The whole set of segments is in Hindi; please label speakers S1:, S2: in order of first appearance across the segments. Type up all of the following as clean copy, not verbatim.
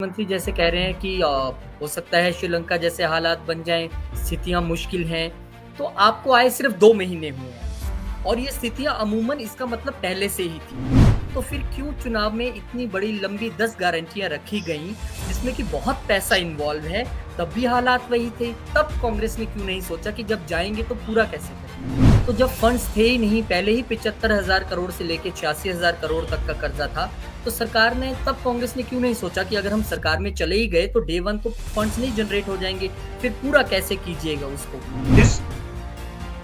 S1: मंत्री जैसे कह रहे हैं कि हो सकता है श्रीलंका जैसे हालात बन जाएं, स्थितियां मुश्किल हैं, तो आपको आए सिर्फ 2 महीने हुए हैं और ये स्थितियां अमूमन इसका मतलब पहले से ही थी। तो फिर क्यों चुनाव में इतनी बड़ी लंबी 10 गारंटियां रखी गईं, जिसमें कि बहुत पैसा इन्वॉल्व है, तब भी हालात वही थे। तब कांग्रेस ने क्यों नहीं सोचा कि जब जाएंगे तो पूरा कैसे करें? तो जब फंड्स थे ही नहीं, पहले ही 75,000 करोड़ से लेके 86,000 करोड़ तक का कर्जा था, तो सरकार ने तब कांग्रेस ने क्यों नहीं सोचा कि अगर हम सरकार में चले ही गए तो डे वन तो फंड्स नहीं जनरेट हो जाएंगे, फिर पूरा कैसे कीजिएगा उसको?
S2: इस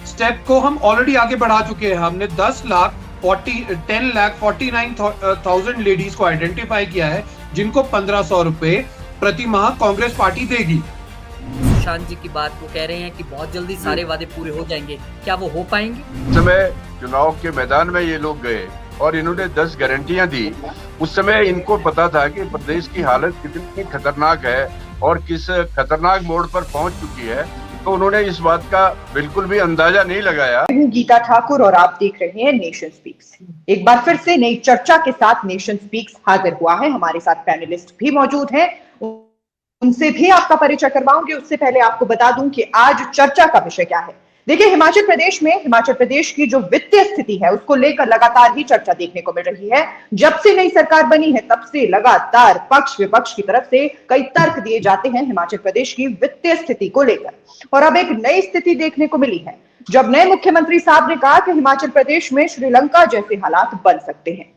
S2: स्टेप को हम ऑलरेडी आगे बढ़ा चुके हैं। हमने 10,49,000 लेडीज को आइडेंटिफाई किया है, जिनको 1,500 रुपए प्रति माह कांग्रेस पार्टी देगी।
S1: सुशांत जी की बात वो कह रहे हैं कि बहुत जल्दी सारे वादे पूरे हो जाएंगे, क्या वो हो पाएंगे?
S3: समय चुनाव के मैदान में ये लोग गए और इन्होंने 10 गारंटियां दी। उस समय इनको पता था कि प्रदेश की हालत कितनी खतरनाक है और किस खतरनाक मोड़ पर पहुंच चुकी है, तो उन्होंने इस बात का बिल्कुल भी अंदाजा नहीं लगाया।
S4: गीता ठाकुर और आप देख रहे हैं नेशन स्पीक्स। एक बार फिर से नई चर्चा के साथ नेशन स्पीक्स हाजिर हुआ है। हमारे साथ पैनलिस्ट भी मौजूद हैं, उनसे भी आपका परिचय करवाऊंगी। उससे पहले आपको बता दूं कि आज चर्चा का विषय क्या है। देखिए, हिमाचल प्रदेश की जो वित्तीय स्थिति है उसको लेकर लगातार ही चर्चा देखने को मिल रही है। जब से नई सरकार बनी है तब से लगातार पक्ष विपक्ष की तरफ से कई तर्क दिए जाते हैं हिमाचल प्रदेश की वित्तीय स्थिति को लेकर, और अब एक नई स्थिति देखने को मिली है जब नए मुख्यमंत्री साहब ने कहा कि हिमाचल प्रदेश में श्रीलंका जैसे हालात बन सकते हैं।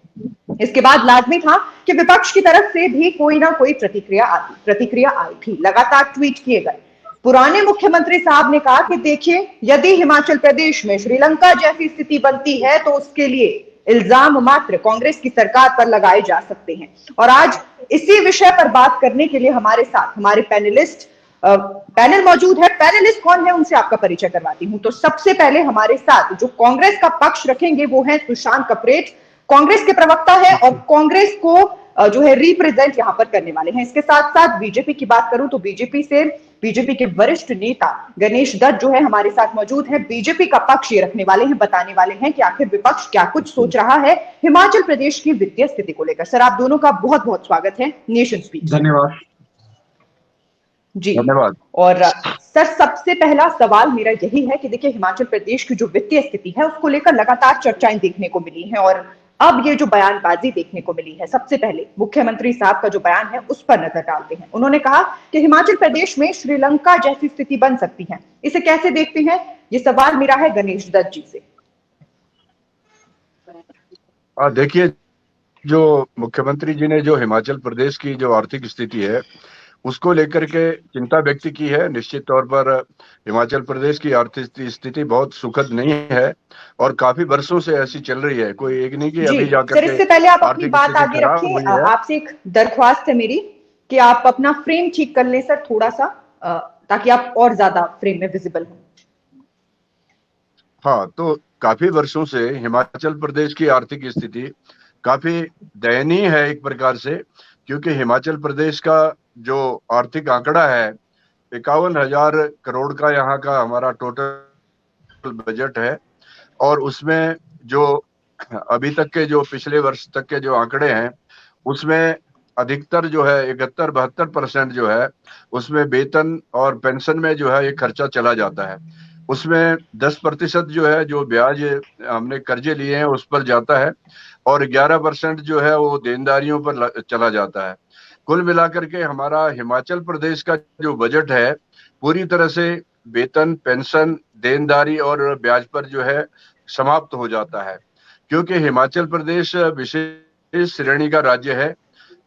S4: इसके बाद लाजमी था कि विपक्ष की तरफ से भी कोई ना कोई प्रतिक्रिया आई थी। लगातार ट्वीट किए गए। पुराने मुख्यमंत्री साहब ने कहा कि देखिए, यदि हिमाचल प्रदेश में श्रीलंका जैसी स्थिति बनती है तो उसके लिए इल्जाम मात्र कांग्रेस की सरकार पर लगाए जा सकते हैं। और आज इसी विषय पर बात करने के लिए हमारे साथ हमारे पैनल मौजूद है। पैनलिस्ट कौन है उनसे आपका परिचय करवाती हूं। तो सबसे पहले हमारे साथ जो कांग्रेस का पक्ष रखेंगे वो है सुशांत कपरेट, कांग्रेस के प्रवक्ता है और कांग्रेस को जो है रिप्रेजेंट यहां पर करने वाले हैं। इसके साथ साथ बीजेपी की बात करूं तो बीजेपी के वरिष्ठ नेता गणेश दत्त जो है हमारे साथ मौजूद है। बीजेपी का पक्ष ये रखने वाले हैं, बताने वाले हैं कि आखिर विपक्ष क्या कुछ सोच रहा है हिमाचल प्रदेश की वित्तीय स्थिति को लेकर। सर, आप दोनों का बहुत बहुत स्वागत है नेशन स्पीक।
S2: धन्यवाद
S4: जी,
S3: धन्यवाद।
S4: और सर, सबसे पहला सवाल मेरा यही है कि देखिए, हिमाचल प्रदेश की जो वित्तीय स्थिति है उसको लेकर लगातार चर्चाएं देखने को मिली हैं और अब ये जो बयानबाजी देखने को मिली है, सबसे पहले मुख्यमंत्री साहब का जो बयान है उस पर नजर डालते हैं। उन्होंने कहा कि हिमाचल प्रदेश में श्रीलंका जैसी स्थिति बन सकती है। इसे कैसे देखते हैं, ये सवाल मेरा है गणेश दत्त जी से।
S3: देखिए, जो मुख्यमंत्री जी ने जो हिमाचल प्रदेश की जो आर्थिक स्थिति है उसको लेकर के चिंता व्यक्त की है। निश्चित तौर पर हिमाचल प्रदेश की आर्थिक स्थिति बहुत सुखद नहीं है और काफी वर्षों से ऐसी चल रही है। कोई एक नहीं कि अभी जाकर
S4: सर, इससे पहले आप अपनी बात आगे रखें। आपसे एक दरख्वास्त है मेरी कि आप अपना फ्रेम ठीक कर लें सर थोड़ा सा, ताकि आप और ज्यादा फ्रेम में विजिबल हो।
S3: हाँ, तो काफी वर्षों से हिमाचल प्रदेश की आर्थिक स्थिति काफी दयनीय है एक प्रकार से, क्योंकि हिमाचल प्रदेश का जो आर्थिक आंकड़ा है 51,000 करोड़ का यहाँ का हमारा टोटल बजट है, और उसमें जो अभी तक के जो पिछले वर्ष तक के जो आंकड़े हैं उसमें अधिकतर जो है 71-72% जो है उसमें वेतन और पेंशन में जो है ये खर्चा चला जाता है। उसमें 10% जो है जो ब्याज हमने कर्जे लिए हैं उस पर जाता है और 11% जो है वो देनदारियों पर चला जाता है। कुल मिलाकर के हमारा हिमाचल प्रदेश का जो बजट है पूरी तरह से वेतन, पेंशन, देनदारी और ब्याज पर जो है समाप्त हो जाता है, क्योंकि हिमाचल प्रदेश विशेष श्रेणी का राज्य है।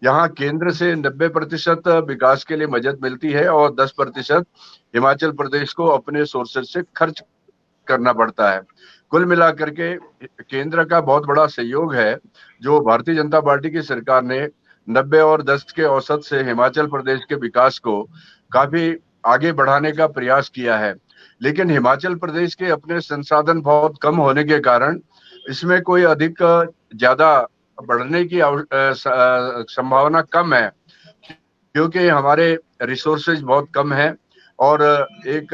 S3: यहाँ केंद्र से 90% विकास के लिए मदद मिलती है और 10% हिमाचल प्रदेश को अपने सोर्सेज से खर्च करना पड़ता है। कुल मिलाकर के केंद्र का बहुत बड़ा सहयोग है जो भारतीय जनता पार्टी की सरकार ने 90 और 10 के औसत से हिमाचल प्रदेश के विकास को काफी आगे बढ़ाने का प्रयास किया है। लेकिन हिमाचल प्रदेश के अपने संसाधन बहुत कम होने के कारण इसमें कोई अधिक ज्यादा बढ़ने की संभावना कम है, क्योंकि हमारे रिसोर्सेज बहुत कम है और एक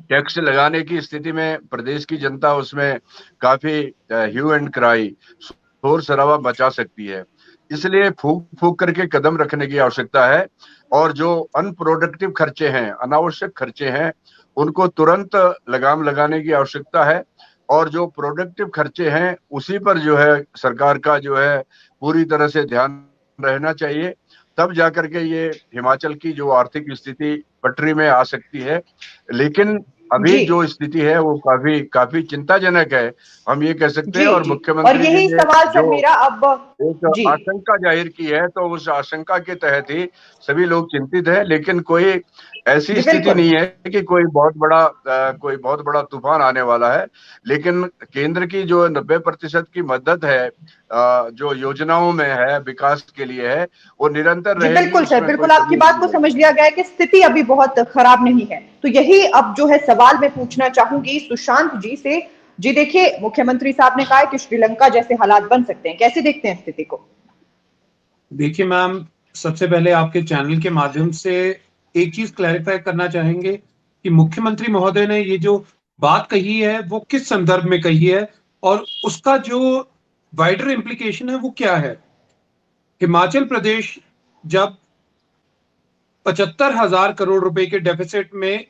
S3: टैक्स लगाने की स्थिति में प्रदेश की जनता उसमें काफी ह्यू एंड क्राई, शोर शराबा मचा सकती है। इसलिए फूक फूक करके कदम रखने की आवश्यकता है, और जो अनप्रोडक्टिव खर्चे हैं, अनावश्यक खर्चे हैं, उनको तुरंत लगाम लगाने की आवश्यकता है। और जो प्रोडक्टिव खर्चे हैं उसी पर जो है सरकार का जो है पूरी तरह से ध्यान रहना चाहिए, तब जाकर के ये हिमाचल की जो आर्थिक स्थिति पटरी में आ सकती है। लेकिन अभी
S4: जी
S3: जो स्थिति है वो काफी काफी चिंताजनक है, हम ये कह सकते हैं।
S4: जी
S3: और
S4: जी। और
S3: मुख्यमंत्री जी
S4: यही
S3: ने
S4: सवाल सर
S3: जो
S4: मेरा अब।
S3: एक
S4: जी
S3: आशंका जाहिर की है, तो उस आशंका के तहत ही सभी लोग चिंतित हैं। लेकिन कोई ऐसी
S4: जी
S3: स्थिति
S4: बिल्कुल।
S3: नहीं है कि कोई बहुत बड़ा तूफान आने वाला है। लेकिन केंद्र की जो 90% की मदद है, जो योजनाओं में है, विकास के लिए है, वो निरंतर
S4: जी
S3: रहेगी,
S4: बिल्कुल सर,
S3: उसमें कोई
S4: बिल्कुल आपकी
S3: कमी
S4: बात
S3: नहीं
S4: को
S3: रहेगी।
S4: समझ लिया गया है कि स्थिति अभी बहुत खराब नहीं है। तो यही अब जो है सवाल मैं पूछना चाहूंगी सुशांत जी से। जी देखिए, मुख्यमंत्री साहब ने कहा है कि श्रीलंका जैसे हालात बन सकते हैं, कैसे देखते हैं स्थिति को?
S2: देखिए मैम, सबसे पहले आपके चैनल के माध्यम से एक चीज क्लैरिफाई करना चाहेंगे कि मुख्यमंत्री महोदय ने ये जो बात कही है वो किस संदर्भ में कही है, और उसका जो वाइडर इम्प्लीकेशन है वो क्या है। हिमाचल प्रदेश जब 75,000 करोड़ रुपए के डेफिसिट में,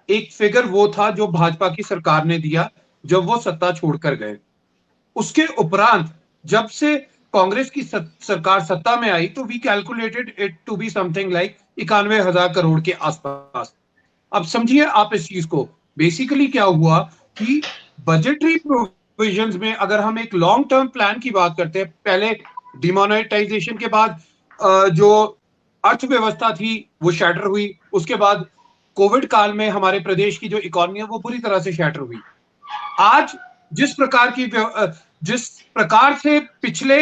S2: एक फिगर वो था जो भाजपा की सरकार ने दिया जब वो सत्ता छोड़कर गए। उसके उपरांत जब से कांग्रेस की सरकार सत्ता में आई तो we calculated it to be something like 91,000 crore के आसपास। अब समझिए आप इस चीज को, बेसिकली क्या हुआ कि बजटरी प्रोविजंस में अगर हम एक लॉन्ग टर्म प्लान की बात करते हैं, पहले डिमोनेटाइजेशन के बाद जो अर्थव्यवस्था थी वो शैटर हुई, उसके बाद कोविड काल में हमारे प्रदेश की जो इकोनॉमी है वो पूरी तरह से शैटर हुई। आज जिस प्रकार से पिछले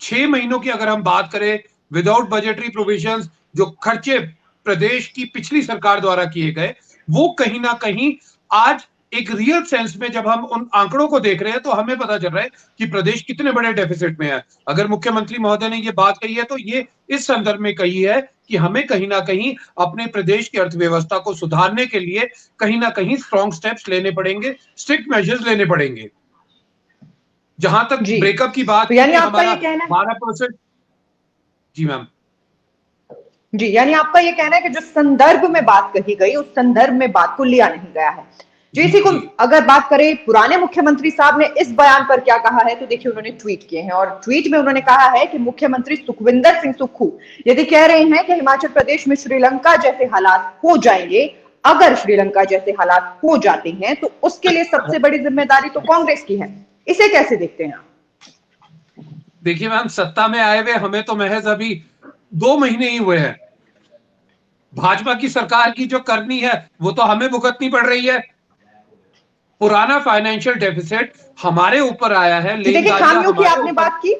S2: 6 महीनों की अगर हम बात करें विदाउट बजटरी प्रोविजंस, जो खर्चे प्रदेश की पिछली सरकार द्वारा किए गए, वो कहीं ना कहीं आज एक रियल सेंस में जब हम उन आंकड़ों को देख रहे हैं तो हमें पता चल रहा है कि प्रदेश कितने बड़े डेफिसिट में है। अगर मुख्यमंत्री महोदय ने ये बात कही है तो ये इस संदर्भ में कही है कि हमें कहीं ना कहीं अपने प्रदेश की अर्थव्यवस्था को सुधारने के लिए कहीं ना कहीं स्ट्रॉन्ग स्टेप्स लेने पड़ेंगे, स्ट्रिक्ट मेजर्स लेने पड़ेंगे। जहां तक
S4: जी
S2: ब्रेकअप की बात
S4: तो
S2: की
S4: यानी
S2: कि
S4: आपका
S2: हमारा
S4: ये कहना है।
S2: 12%। जी मैम।
S4: जी यानी आपका ये कहना है कि जो संदर्भ में बात कही गई उस संदर्भ में बात को लिया नहीं गया है। जो
S2: जी
S4: इसी को
S2: जी
S4: अगर बात करें, पुराने मुख्यमंत्री साहब ने इस बयान पर क्या कहा है तो देखिए उन्होंने ट्वीट किए हैं, और ट्वीट में उन्होंने कहा है कि मुख्यमंत्री सुखविंदर सिंह सुक्खू यदि कह रहे हैं कि हिमाचल प्रदेश में श्रीलंका जैसे हालात हो जाएंगे, अगर श्रीलंका जैसे हालात हो जाते हैं तो उसके लिए सबसे बड़ी जिम्मेदारी तो कांग्रेस की है। इसे कैसे देखते हैं आप?
S2: देखिए मैम, सत्ता में आए हुए हमें तो महज अभी 2 महीने ही हुए हैं। भाजपा की सरकार की जो करनी है वो तो हमें भुगतनी पड़ रही है। पुराना फाइनेंशियल डेफिसिट हमारे ऊपर आया है,
S4: जी देखिए,
S2: लेनदारियां
S4: खामियों की
S2: हमारे
S4: आपने
S2: ऊपर।
S4: बात की।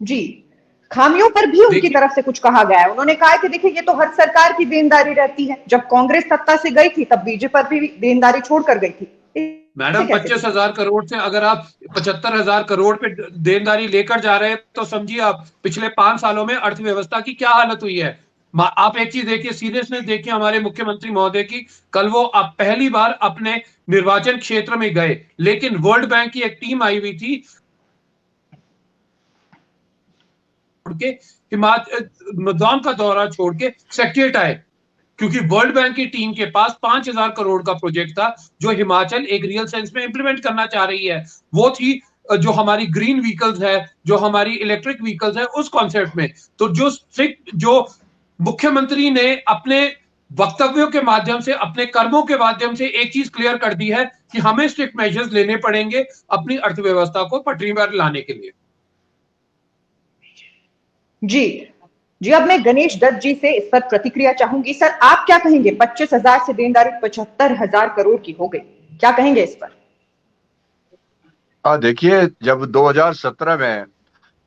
S4: जी, खामियों पर भी उनकी
S2: देखिए
S4: तरफ से कुछ कहा गया है। उन्होंने कहा है कि देखिए ये तो हर सरकार की देनदारी रहती है, जब कांग्रेस सत्ता से गई थी तब बीजेपी पर भी देनदारी छोड़कर गई थी। इसे
S2: मैडम,
S4: कैसे देखते
S2: 25,000 करोड़ से अगर आप 75,000 करोड़ पे देनदारी लेकर जा रहे हैं तो समझिए आप पिछले 5 सालों में अर्थव्यवस्था की क्या हालत हुई है। आप एक चीज देखिए, सीरियसनेस देखिए हमारे मुख्यमंत्री महोदय की। कल वो आप पहली बार अपने निर्वाचन क्षेत्र में गए, लेकिन वर्ल्ड बैंक की एक टीम आई हुई थी के हिमाचल मैदान का दौरा छोड़ के सेक्रेटरीट आए, क्योंकि वर्ल्ड बैंक की टीम के पास 5,000 करोड़ का प्रोजेक्ट था जो हिमाचल एक रियल सेंस में इंप्लीमेंट करना चाह रही है। वो थी जो हमारी ग्रीन व्हीकल्स है, जो हमारी इलेक्ट्रिक व्हीकल्स है, उस कॉन्सेप्ट में। तो जो मुख्यमंत्री ने अपने वक्तव्यों के माध्यम से, अपने कर्मों के माध्यम से एक चीज क्लियर कर दी है कि हमें स्ट्रिक्ट मेजर्स लेने पड़ेंगे अपनी अर्थव्यवस्था को पटरी पर लाने के लिए।
S4: जी जी। अब मैं गणेश दत्त जी से इस पर प्रतिक्रिया चाहूंगी। सर, आप क्या कहेंगे? 25,000 से देनदारी 75,000 करोड़ की हो गई, क्या कहेंगे इस पर?
S3: देखिए, जब 2017 में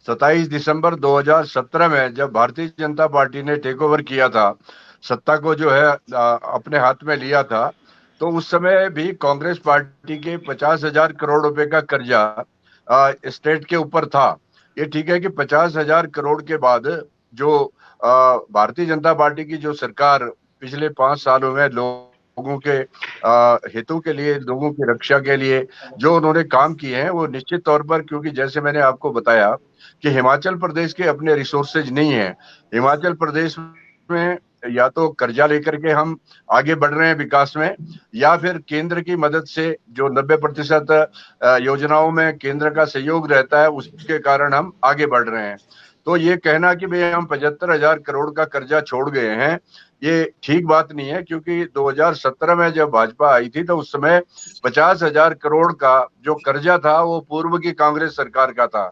S3: 27 दिसंबर 2017 में जब भारतीय जनता पार्टी ने टेक ओवर किया था, सत्ता को जो है अपने हाथ में लिया था, तो उस समय भी कांग्रेस पार्टी के 50,000 करोड़ रुपए का कर्जा स्टेट के ऊपर था। ये ठीक है कि 50,000 करोड़ के बाद जो भारतीय जनता पार्टी की जो सरकार पिछले 5 सालों में लोगों लोगों के हितों के लिए, लोगों की रक्षा के लिए जो उन्होंने काम किए हैं, वो निश्चित तौर पर, क्योंकि जैसे मैंने आपको बताया कि हिमाचल प्रदेश के अपने रिसोर्सेज नहीं है। हिमाचल प्रदेश में या तो कर्जा लेकर के हम आगे बढ़ रहे हैं विकास में, या फिर केंद्र की मदद से जो 90% योजनाओं में केंद्र का सहयोग रहता है, उसके कारण हम आगे बढ़ रहे हैं। तो ये कहना कि भाई हम 75,000 करोड़ का कर्जा छोड़ गए हैं, ये ठीक बात नहीं है, क्योंकि 2017 में जब भाजपा आई थी तो उस समय 50,000 करोड़ का जो कर्जा था वो पूर्व की कांग्रेस सरकार का था।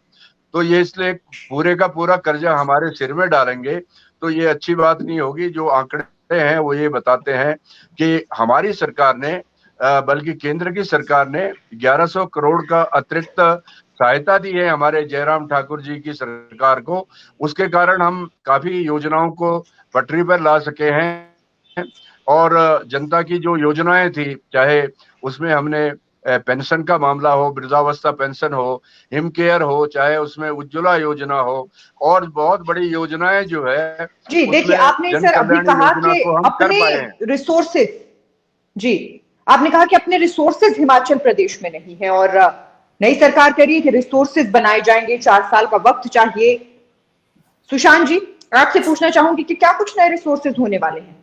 S3: तो ये इसलिए पूरे का पूरा कर्जा हमारे सिर में डालेंगे तो ये अच्छी बात नहीं होगी। जो आंकड़े हैं वो ये बताते हैं कि हमारी सरकार ने बल्कि केंद्र की सरकार ने 1100 करोड़ का अतिरिक्त सहायता दी है हमारे जयराम ठाकुर जी की सरकार को। उसके कारण हम काफी योजनाओं को पटरी पर ला सके हैं, और जनता की जो योजनाएं थी, चाहे उसमें हमने पेंशन का मामला हो, वृद्धावस्था पेंशन हो, हिम केयर हो, चाहे उसमें उज्ज्वला योजना हो, और बहुत बड़ी योजनाएं जो है
S4: जी देखिए, आपने सर अभी कहा कि अपने रिसोर्सेज, जी आपने कहा कि अपने रिसोर्सेज हिमाचल प्रदेश में नहीं है और नई सरकार कह रही है कि रिसोर्सेज बनाए जाएंगे, 4 साल का वक्त चाहिए। सुशांत जी, आपसे पूछना चाहूंगी कि क्या कुछ नए रिसोर्सेज होने वाले हैं?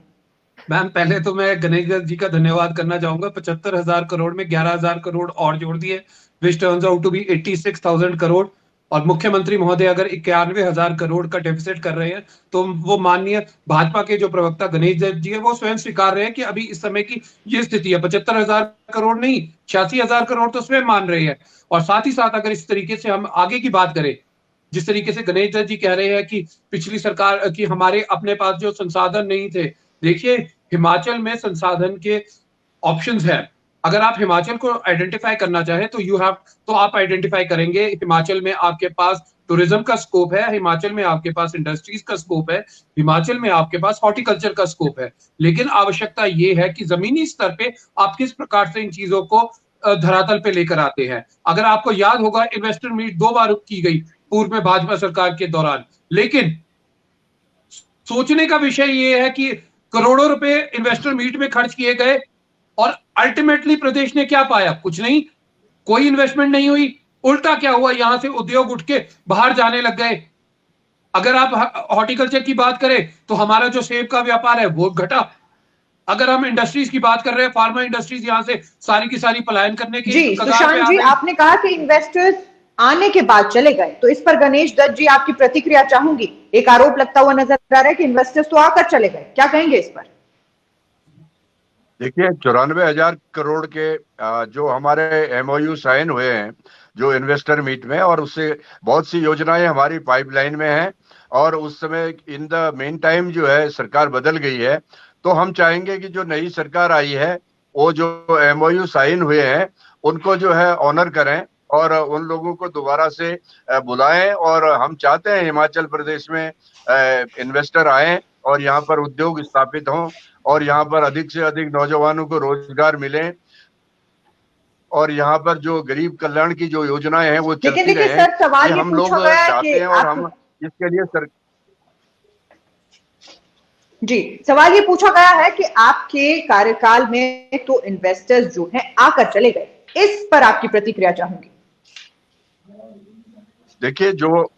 S2: मैम, पहले तो मैं गणेश दत्त जी का धन्यवाद करना चाहूंगा। 75,000 करोड़ में 11,000 करोड़ और जोड़ दिए, which turns out to be 86,000 crore. और मुख्यमंत्री महोदय अगर 91,000 करोड़ का डेफिसिट कर रहे हैं तो वो माननीय भाजपा के जो प्रवक्ता गणेश दत्त जी है वो स्वयं स्वीकार रहे हैं कि अभी इस समय की ये स्थिति है। 75,000 करोड़ नहीं, 86,000 करोड़ तो स्वयं मान रहे हैं। और साथ ही साथ अगर इस तरीके से हम आगे की बात करें, जिस तरीके से गणेश दत्त जी कह रहे हैं कि पिछली सरकार की हमारे अपने पास जो संसाधन नहीं थे, देखिए हिमाचल में संसाधन के ऑप्शंस हैं। अगर आप हिमाचल को आइडेंटिफाई करना चाहें तो आप आइडेंटिफाई करेंगे। हिमाचल में आपके पास टूरिज्म का स्कोप है, हिमाचल में आपके पास इंडस्ट्रीज का स्कोप है, हिमाचल में आपके पास हॉर्टिकल्चर का स्कोप है। लेकिन आवश्यकता यह है कि जमीनी स्तर पे आप किस प्रकार से इन चीजों को धरातल पे लेकर आते हैं। अगर आपको याद होगा, इन्वेस्टर मीट 2 बार की गई पूर्व में भाजपा सरकार के दौरान, लेकिन सोचने का विषय यह है कि करोड़ों रुपए इन्वेस्टर मीट में खर्च किए गए और अल्टीमेटली प्रदेश ने क्या पाया? कुछ नहीं, कोई इन्वेस्टमेंट नहीं हुई। उल्टा क्या हुआ, यहां से उद्योग उठ के बाहर जाने लग गए। अगर आप हॉर्टिकल्चर की बात करें तो हमारा जो सेब का व्यापार है वो घटा। अगर हम इंडस्ट्रीज की बात कर रहे हैं, फार्मा इंडस्ट्रीज यहां से सारी की सारी पलायन करने की
S4: जी। सुशांत जी, आपने कहा कि इन्वेस्टर्स आने के बाद चले गए, तो इस पर गणेश दत्त जी आपकी प्रतिक्रिया चाहूंगी। एक आरोप लगता हुआ नजर आ रहा है कि इन्वेस्टर्स तो आकर चले गए, क्या कहेंगे इस पर?
S3: देखिए, 94,000 करोड़ के जो हमारे एमओयू साइन हुए हैं जो इन्वेस्टर मीट में, और उससे बहुत सी योजनाएं हमारी पाइपलाइन में हैं, और उस समय इन द मेन टाइम जो है सरकार बदल गई है। तो हम चाहेंगे कि जो नई सरकार आई है वो जो एमओयू साइन हुए हैं उनको जो है ऑनर करें और उन लोगों को दोबारा से बुलाएं। और हम चाहते हैं हिमाचल प्रदेश में इन्वेस्टर आए और यहाँ पर उद्योग स्थापित हों और यहाँ पर अधिक से अधिक नौजवानों को रोजगार मिले, और यहाँ पर जो गरीब कल्याण की जो योजनाएं हैं वो चलती रहे।
S4: सर, सवाल ये
S3: हम लोग चाहते हैं और हम इसके लिए
S4: जी, सवाल ये पूछा गया है कि आपके कार्यकाल में तो इन्वेस्टर्स जो हैं आकर चले गए, इस पर आपकी प्रतिक्रिया चाहूंगी।
S3: देखिए, जो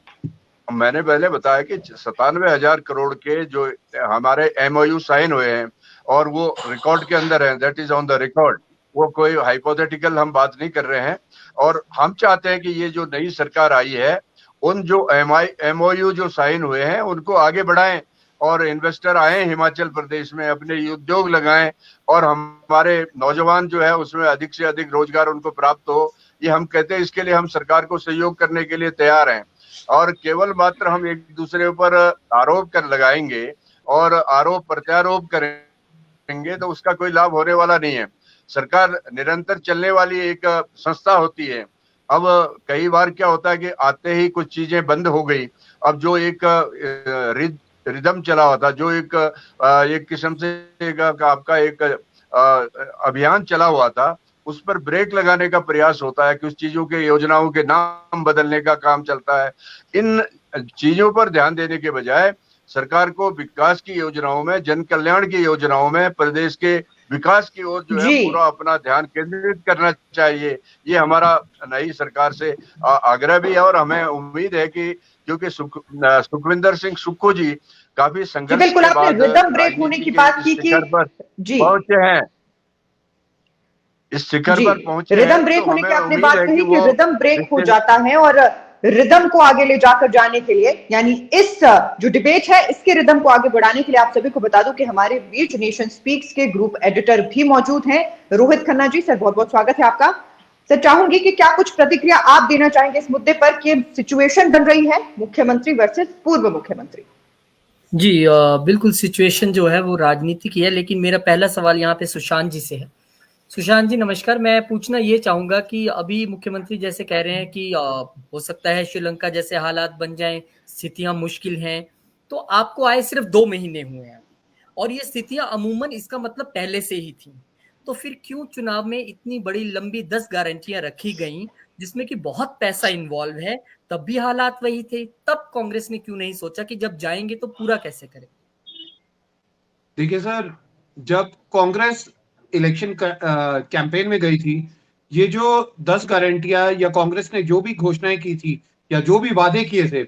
S3: मैंने पहले बताया कि 97,000 करोड़ के जो हमारे एमओयू साइन हुए हैं और वो रिकॉर्ड के अंदर है, that is on the record, वो कोई हाइपोथेटिकल हम बात नहीं कर रहे हैं। और हम चाहते हैं कि ये जो नई सरकार आई है उन जो एमओयू जो साइन हुए हैं उनको आगे बढ़ाएं और इन्वेस्टर आए हिमाचल प्रदेश में, अपने उद्योग लगाएं और हमारे नौजवान जो है उसमें अधिक से अधिक रोजगार उनको प्राप्त हो। ये हम कहते हैं, इसके लिए हम सरकार को सहयोग करने के लिए तैयार हैं। और केवल मात्र हम एक दूसरे ऊपर आरोप कर लगाएंगे और आरोप प्रत्यारोप करेंगे तो उसका कोई लाभ होने वाला नहीं है। सरकार निरंतर चलने वाली एक संस्था होती है। अब कई बार क्या होता है कि आते ही कुछ चीजें बंद हो गई। अब जो एक रिदम चला हुआ था, जो एक किस्म से आपका एक अभियान चला हुआ था, उस पर ब्रेक लगाने का प्रयास होता है। कुछ चीजों के योजनाओं के नाम बदलने का काम चलता है। इन चीजों पर ध्यान देने के बजाय सरकार को विकास की योजनाओं में, जन कल्याण की योजनाओं में, प्रदेश के विकास की ओर जो है
S4: जी
S3: पूरा अपना ध्यान केंद्रित करना चाहिए। ये हमारा नई सरकार से आग्रह भी है और हमें उम्मीद है कि क्योंकि सुखविंदर सिंह सुक्खू जी काफी
S4: जी
S3: संघर्ष
S4: बिल्कुल,
S3: के
S4: आपने
S3: बाद
S4: रिदम ब्रेक होने
S3: राजनीति
S4: की
S3: के
S4: बात
S3: इस
S4: की कि
S3: शिखर पर
S4: जी
S3: पहुंचे हैं, इस शिखर
S4: जी
S3: पर पहुंचे
S4: रिदम
S3: हैं, तो
S4: ब्रेक होने की
S3: हमें
S4: आपने
S3: उम्मीद
S4: बात
S3: है कि
S4: कही कि
S3: वो
S4: रिदम ब्रेक हो
S3: इससे
S4: जाता है और रिदम को आगे ले जाकर जाने के लिए, यानी इस जो डिबेट है इसके रिदम को आगे बढ़ाने के लिए आप सभी को बता दूं कि हमारे बीच नेशन स्पीक्स के ग्रुप एडिटर भी मौजूद हैं, रोहित खन्ना जी। सर बहुत बहुत स्वागत है आपका। सर चाहूंगी कि क्या कुछ प्रतिक्रिया आप देना चाहेंगे इस मुद्दे पर कि सिचुएशन बन रही है मुख्यमंत्री वर्सेस पूर्व मुख्यमंत्री।
S1: जी बिल्कुल सिचुएशन जो है वो राजनीति की है, लेकिन मेरा पहला सवाल यहाँ पे सुशांत जी से है। सुशांत जी नमस्कार। मैं पूछना ये चाहूंगा कि अभी मुख्यमंत्री जैसे कह रहे हैं कि हो सकता है श्रीलंका जैसे हालात बन जाएं, स्थितियां मुश्किल हैं, तो आपको आए सिर्फ 2 महीने हुए हैं और ये स्थितियां अमूमन इसका मतलब पहले से ही थी। तो फिर क्यों चुनाव में इतनी बड़ी लंबी 10 गारंटियां रखी गई जिसमें कि बहुत पैसा इन्वॉल्व है, तब भी हालात वही थे। तब कांग्रेस ने क्यों नहीं सोचा कि जब जाएंगे तो पूरा कैसे करें?
S2: देखिए सर, जब कांग्रेस इलेक्शन कैंपेन में गई थी, ये जो 10 गारंटियां या कांग्रेस ने जो भी घोषणाएं की थी या जो भी वादे किए थे,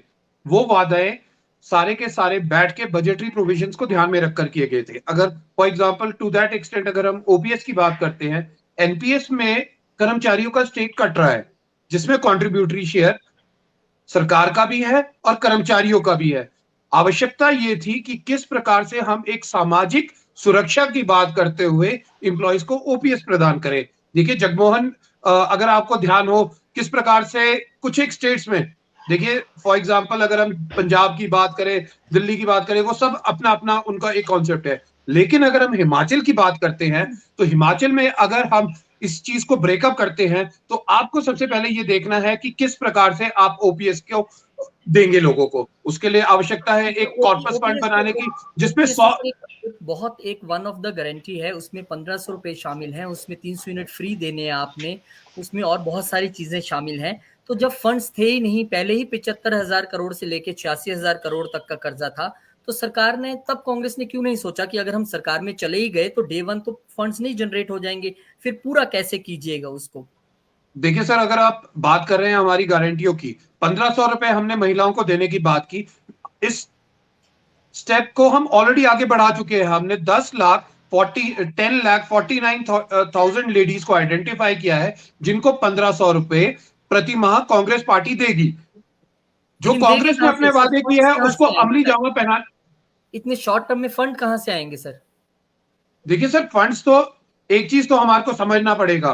S2: वो वादे सारे के सारे बैठ के बजटरी प्रोविजंस को ध्यान में रखकर किए गए थे। अगर for example to that extent अगर हम ओपीएस की बात करते हैं, एनपीएस में कर्मचारियों का स्टेट कट रहा है, जिसमें कॉन्ट्रीब्यूटरी शेयर सरकार का भी है और कर्मचारियों का भी है। आवश्यकता ये थी कि किस प्रकार से हम एक सामाजिक सुरक्षा की बात करते हुए इंप्लॉइज को ओपीएस प्रदान करें। देखिए जगमोहन, अगर आपको ध्यान हो किस प्रकार से कुछ एक स्टेट्स में, देखिए फॉर एग्जांपल अगर हम पंजाब की बात करें, दिल्ली की बात करें, वो सब अपना अपना उनका एक कॉन्सेप्ट है। लेकिन अगर हम हिमाचल की बात करते हैं, तो हिमाचल में अगर हम इस चीज को ब्रेकअप करते हैं, तो आपको सबसे पहले ये देखना है कि किस प्रकार से आप ओपीएस को देंगे लोगों को। उसके लिए आवश्यकता है एक कॉर्पस फंड बनाने की, जिसमें 100
S1: बहुत एक वन ऑफ द गारंटी है, उसमें 1500 रुपए शामिल हैं, उसमें 300 यूनिट फ्री देने हैं आपने, उसमें और बहुत सारी चीजें शामिल हैं। तो जब फंड्स थे ही नहीं, पहले ही 75,000 करोड़ से लेके 86,000 करोड़ तक का कर्जा था, तो सरकार ने तब कांग्रेस ने क्यों नहीं सोचा कि अगर हम सरकार में चले ही गए तो डे वन तो फंड्स नहीं जनरेट हो जाएंगे, फिर पूरा कैसे कीजिएगा उसको?
S2: देखिए सर, अगर आप बात कर रहे हैं हमारी गारंटियों की, 1500 रुपए हमने महिलाओं को देने की बात की। इस स्टेप को हम ऑलरेडी आगे बढ़ा चुके हैं। हमने 10,49,000 लेडीज को आइडेंटिफाई किया है जिनको 1500 रुपए प्रति माह कांग्रेस पार्टी देगी। जो
S1: लेकिन देंगे
S2: कांग्रेस ने
S1: कहाँ
S2: अपने
S1: से सर?
S2: वादे किए
S1: फंड्स
S2: हैं
S1: कहाँ
S2: उसको
S1: से आएंगे
S2: अमली
S1: सर?
S2: जामा पहना।
S1: इतने शॉर्ट टर्म में फंड कहाँ से आएंगे सर?
S2: देखिए सर, फंड्स तो एक चीज तो हमारे को समझना पड़ेगा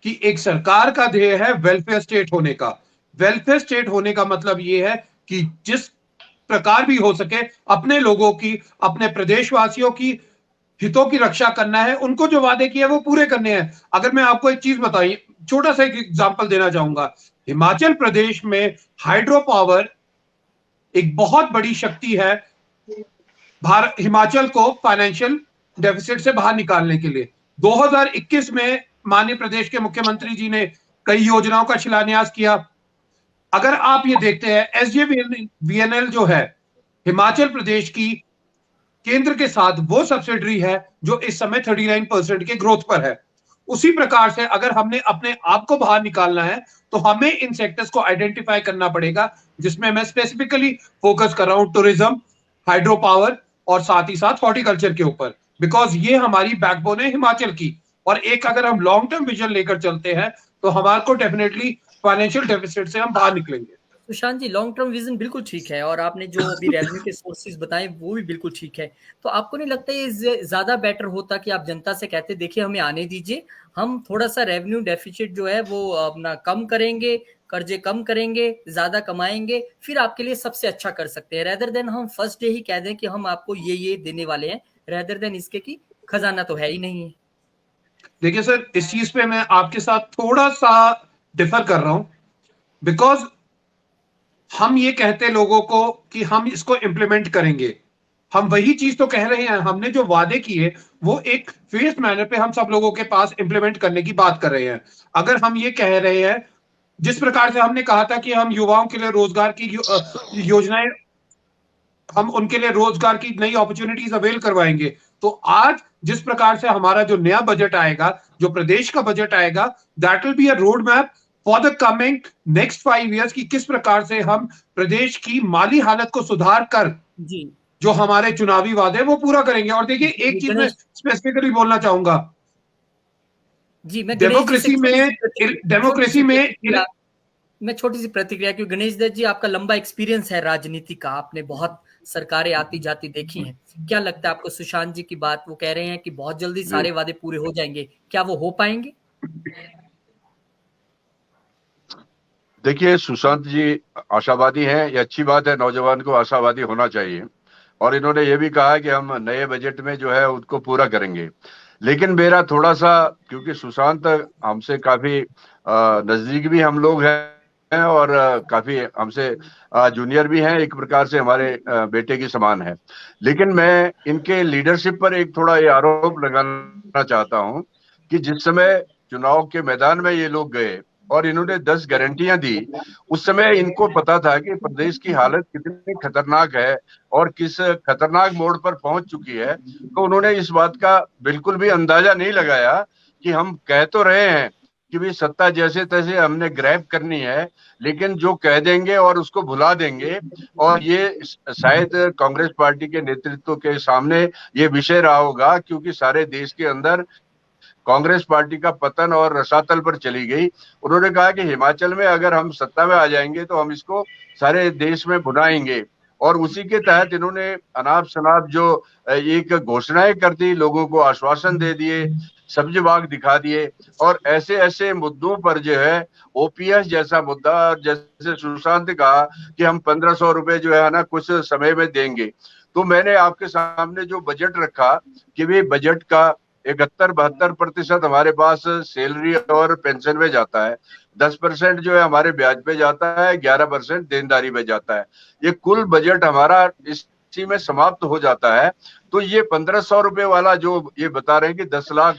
S2: कि एक सरकार का ध्येय है वेलफेयर स्टेट होने का। वेलफेयर स्टेट होने का मतलब ये है कि जिस प्रकार भी हो सके अपने लोगों की, अपने प्रदेशवासियों की हितों की रक्षा करना है। उनको जो वादे किए वो पूरे करने हैं। अगर मैं आपको एक चीज बताई, छोटा सा एक एग्जांपल देना चाहूंगा। हिमाचल प्रदेश में हाइड्रो पावर एक बहुत बड़ी शक्ति है भारत, हिमाचल को फाइनेंशियल डेफिसिट से बाहर निकालने के लिए। 2021 में माननीय प्रदेश के मुख्यमंत्री जी ने कई योजनाओं का शिलान्यास किया। अगर आप ये देखते हैं, एसजेवीएनएल जो है हिमाचल प्रदेश की केंद्र के साथ वो सब्सिडरी है जो इस समय 39% के ग्रोथ पर है। उसी प्रकार से अगर हमने अपने आप को बाहर निकालना है तो हमें इन सेक्टर्स को आइडेंटिफाई करना पड़ेगा, जिसमें मैं स्पेसिफिकली फोकस कर रहा हूं टूरिज्म, हाइड्रो पावर और साथ ही साथ हॉर्टिकल्चर के ऊपर, बिकॉज ये हमारी बैकबोन है हिमाचल की। और एक अगर हम लॉन्ग टर्म विजन लेकर चलते हैं तो हमारे को डेफिनेटली फाइनेंशियल डेफिसिट से हम बाहर निकलेंगे।
S1: सुशांत जी, लॉन्ग टर्म विजन बिल्कुल ठीक है और आपने जो अभी रेवेन्यू के सोर्सेज बताए वो भी बिल्कुल ठीक है। तो आपको नहीं लगता ये ज्यादा बेटर होता कि आप जनता से कहते देखिए हमें आने दीजिए, हम थोड़ा सा रेवेन्यू डेफिसिट जो है वो अपना कम करेंगे, कर्जे कम करेंगे, ज्यादा कमाएंगे, फिर आपके लिए सबसे अच्छा कर सकते हैं, रेदर देन हम फर्स्ट डे ही कह दें कि हम आपको ये देने वाले हैं, रेदर देन इसके कि खजाना तो है ही नहीं है।
S2: देखिए सर, इस चीज पे मैं आपके साथ थोड़ा सा डिफर कर रहा हूं, बिकॉज हम ये कहते लोगों को कि हम इसको इंप्लीमेंट करेंगे, हम वही चीज तो कह रहे हैं। हमने जो वादे किए वो एक फेस्ड मैनर पे हम सब लोगों के पास इंप्लीमेंट करने की बात कर रहे हैं। अगर हम ये कह रहे हैं, जिस प्रकार से हमने कहा था कि हम युवाओं के लिए रोजगार की योजनाएं हम उनके लिए रोजगार की नई अपॉर्चुनिटीज अवेल करवाएंगे। तो आज जिस प्रकार से हमारा जो नया बजट आएगा, जो प्रदेश का बजट आएगा, that will be a road map for the coming next 5 years की किस प्रकार से हम प्रदेश की माली हालत को सुधार कर
S1: जी
S2: जो हमारे चुनावी वादे वो पूरा करेंगे। और देखिए एक
S1: जी
S2: चीज मैं
S1: गणेश
S2: स्पेसिफिकली बोलना चाहूंगा,
S1: जी, मैं गणेश जी से
S2: डेमोक्रेसी में
S1: छोटी सी
S2: में
S1: प्रतिक्रिया मैं छोटी सी प्रतिक्रिया, क्योंकि गणेश दत्त जी आपका लंबा एक्सपीरियंस है राजनीति का, आपने बहुत सरकारें आती जाती देखी हैं। क्या लगता है आपको सुशांत जी की बात, वो कह रहे हैं कि बहुत जल्दी सारे वादे पूरे हो जाएंगे, क्या वो हो पाएंगे?
S3: देखिए, सुशांत जी आशावादी हैं, ये अच्छी बात है, नौजवान को आशावादी होना चाहिए। और इन्होंने ये भी कहा कि हम नए बजट में जो है उसको पूरा करेंगे। लेकिन मेरा थोड़ा सा, क्योंकि सुशांत हमसे काफी नजदीक भी हम लोग हैं और काफी हमसे जूनियर भी हैं, एक प्रकार से हमारे बेटे के समान है। लेकिन मैं इनके लीडरशिप पर एक थोड़ा ये आरोप लगाना चाहता हूं कि जिस समय चुनाव के मैदान में ये लोग गए और इन्होंने 10 गारंटियां दी, उस समय इनको पता था कि प्रदेश की हालत कितनी खतरनाक है और किस खतरनाक मोड़ पर पहुंच चुकी है। तो उन्होंने इस बात का बिल्कुल भी अंदाजा नहीं लगाया कि हम कह तो रहे हैं कि भी सत्ता जैसे तैसे हमने ग्रैब करनी है, लेकिन जो कह देंगे और उसको भुला देंगे। और ये शायद कांग्रेस पार्टी के नेतृत्व के सामने ये विषय रहा होगा, क्योंकि सारे देश के अंदर कांग्रेस पार्टी का पतन और रसातल पर चली गई। उन्होंने कहा कि हिमाचल में अगर हम सत्ता में आ जाएंगे तो हम इसको सारे देश में भुनाएंगे। और उसी के तहत इन्होंने अनाप शनाप जो एक घोषणाएं कर दी, लोगों को आश्वासन दे दिए, सब्ज बाग दिखा दिए। और ऐसे ऐसे मुद्दों पर जो है, ओपीएस जैसा मुद्दा, जैसे सुशांत ने कहा कि हम 1500 रुपए जो है ना कुछ समय में देंगे। तो मैंने आपके सामने जो बजट रखा कि भी बजट का 71-72% हमारे पास सैलरी और पेंशन में जाता है, 10% जो है हमारे ब्याज पे जाता है, 11% देनदारी में जाता है। ये कुल बजट हमारा इसी में समाप्त हो जाता है। तो ये 1500 रुपए वाला जो ये बता रहे हैं कि 10 लाख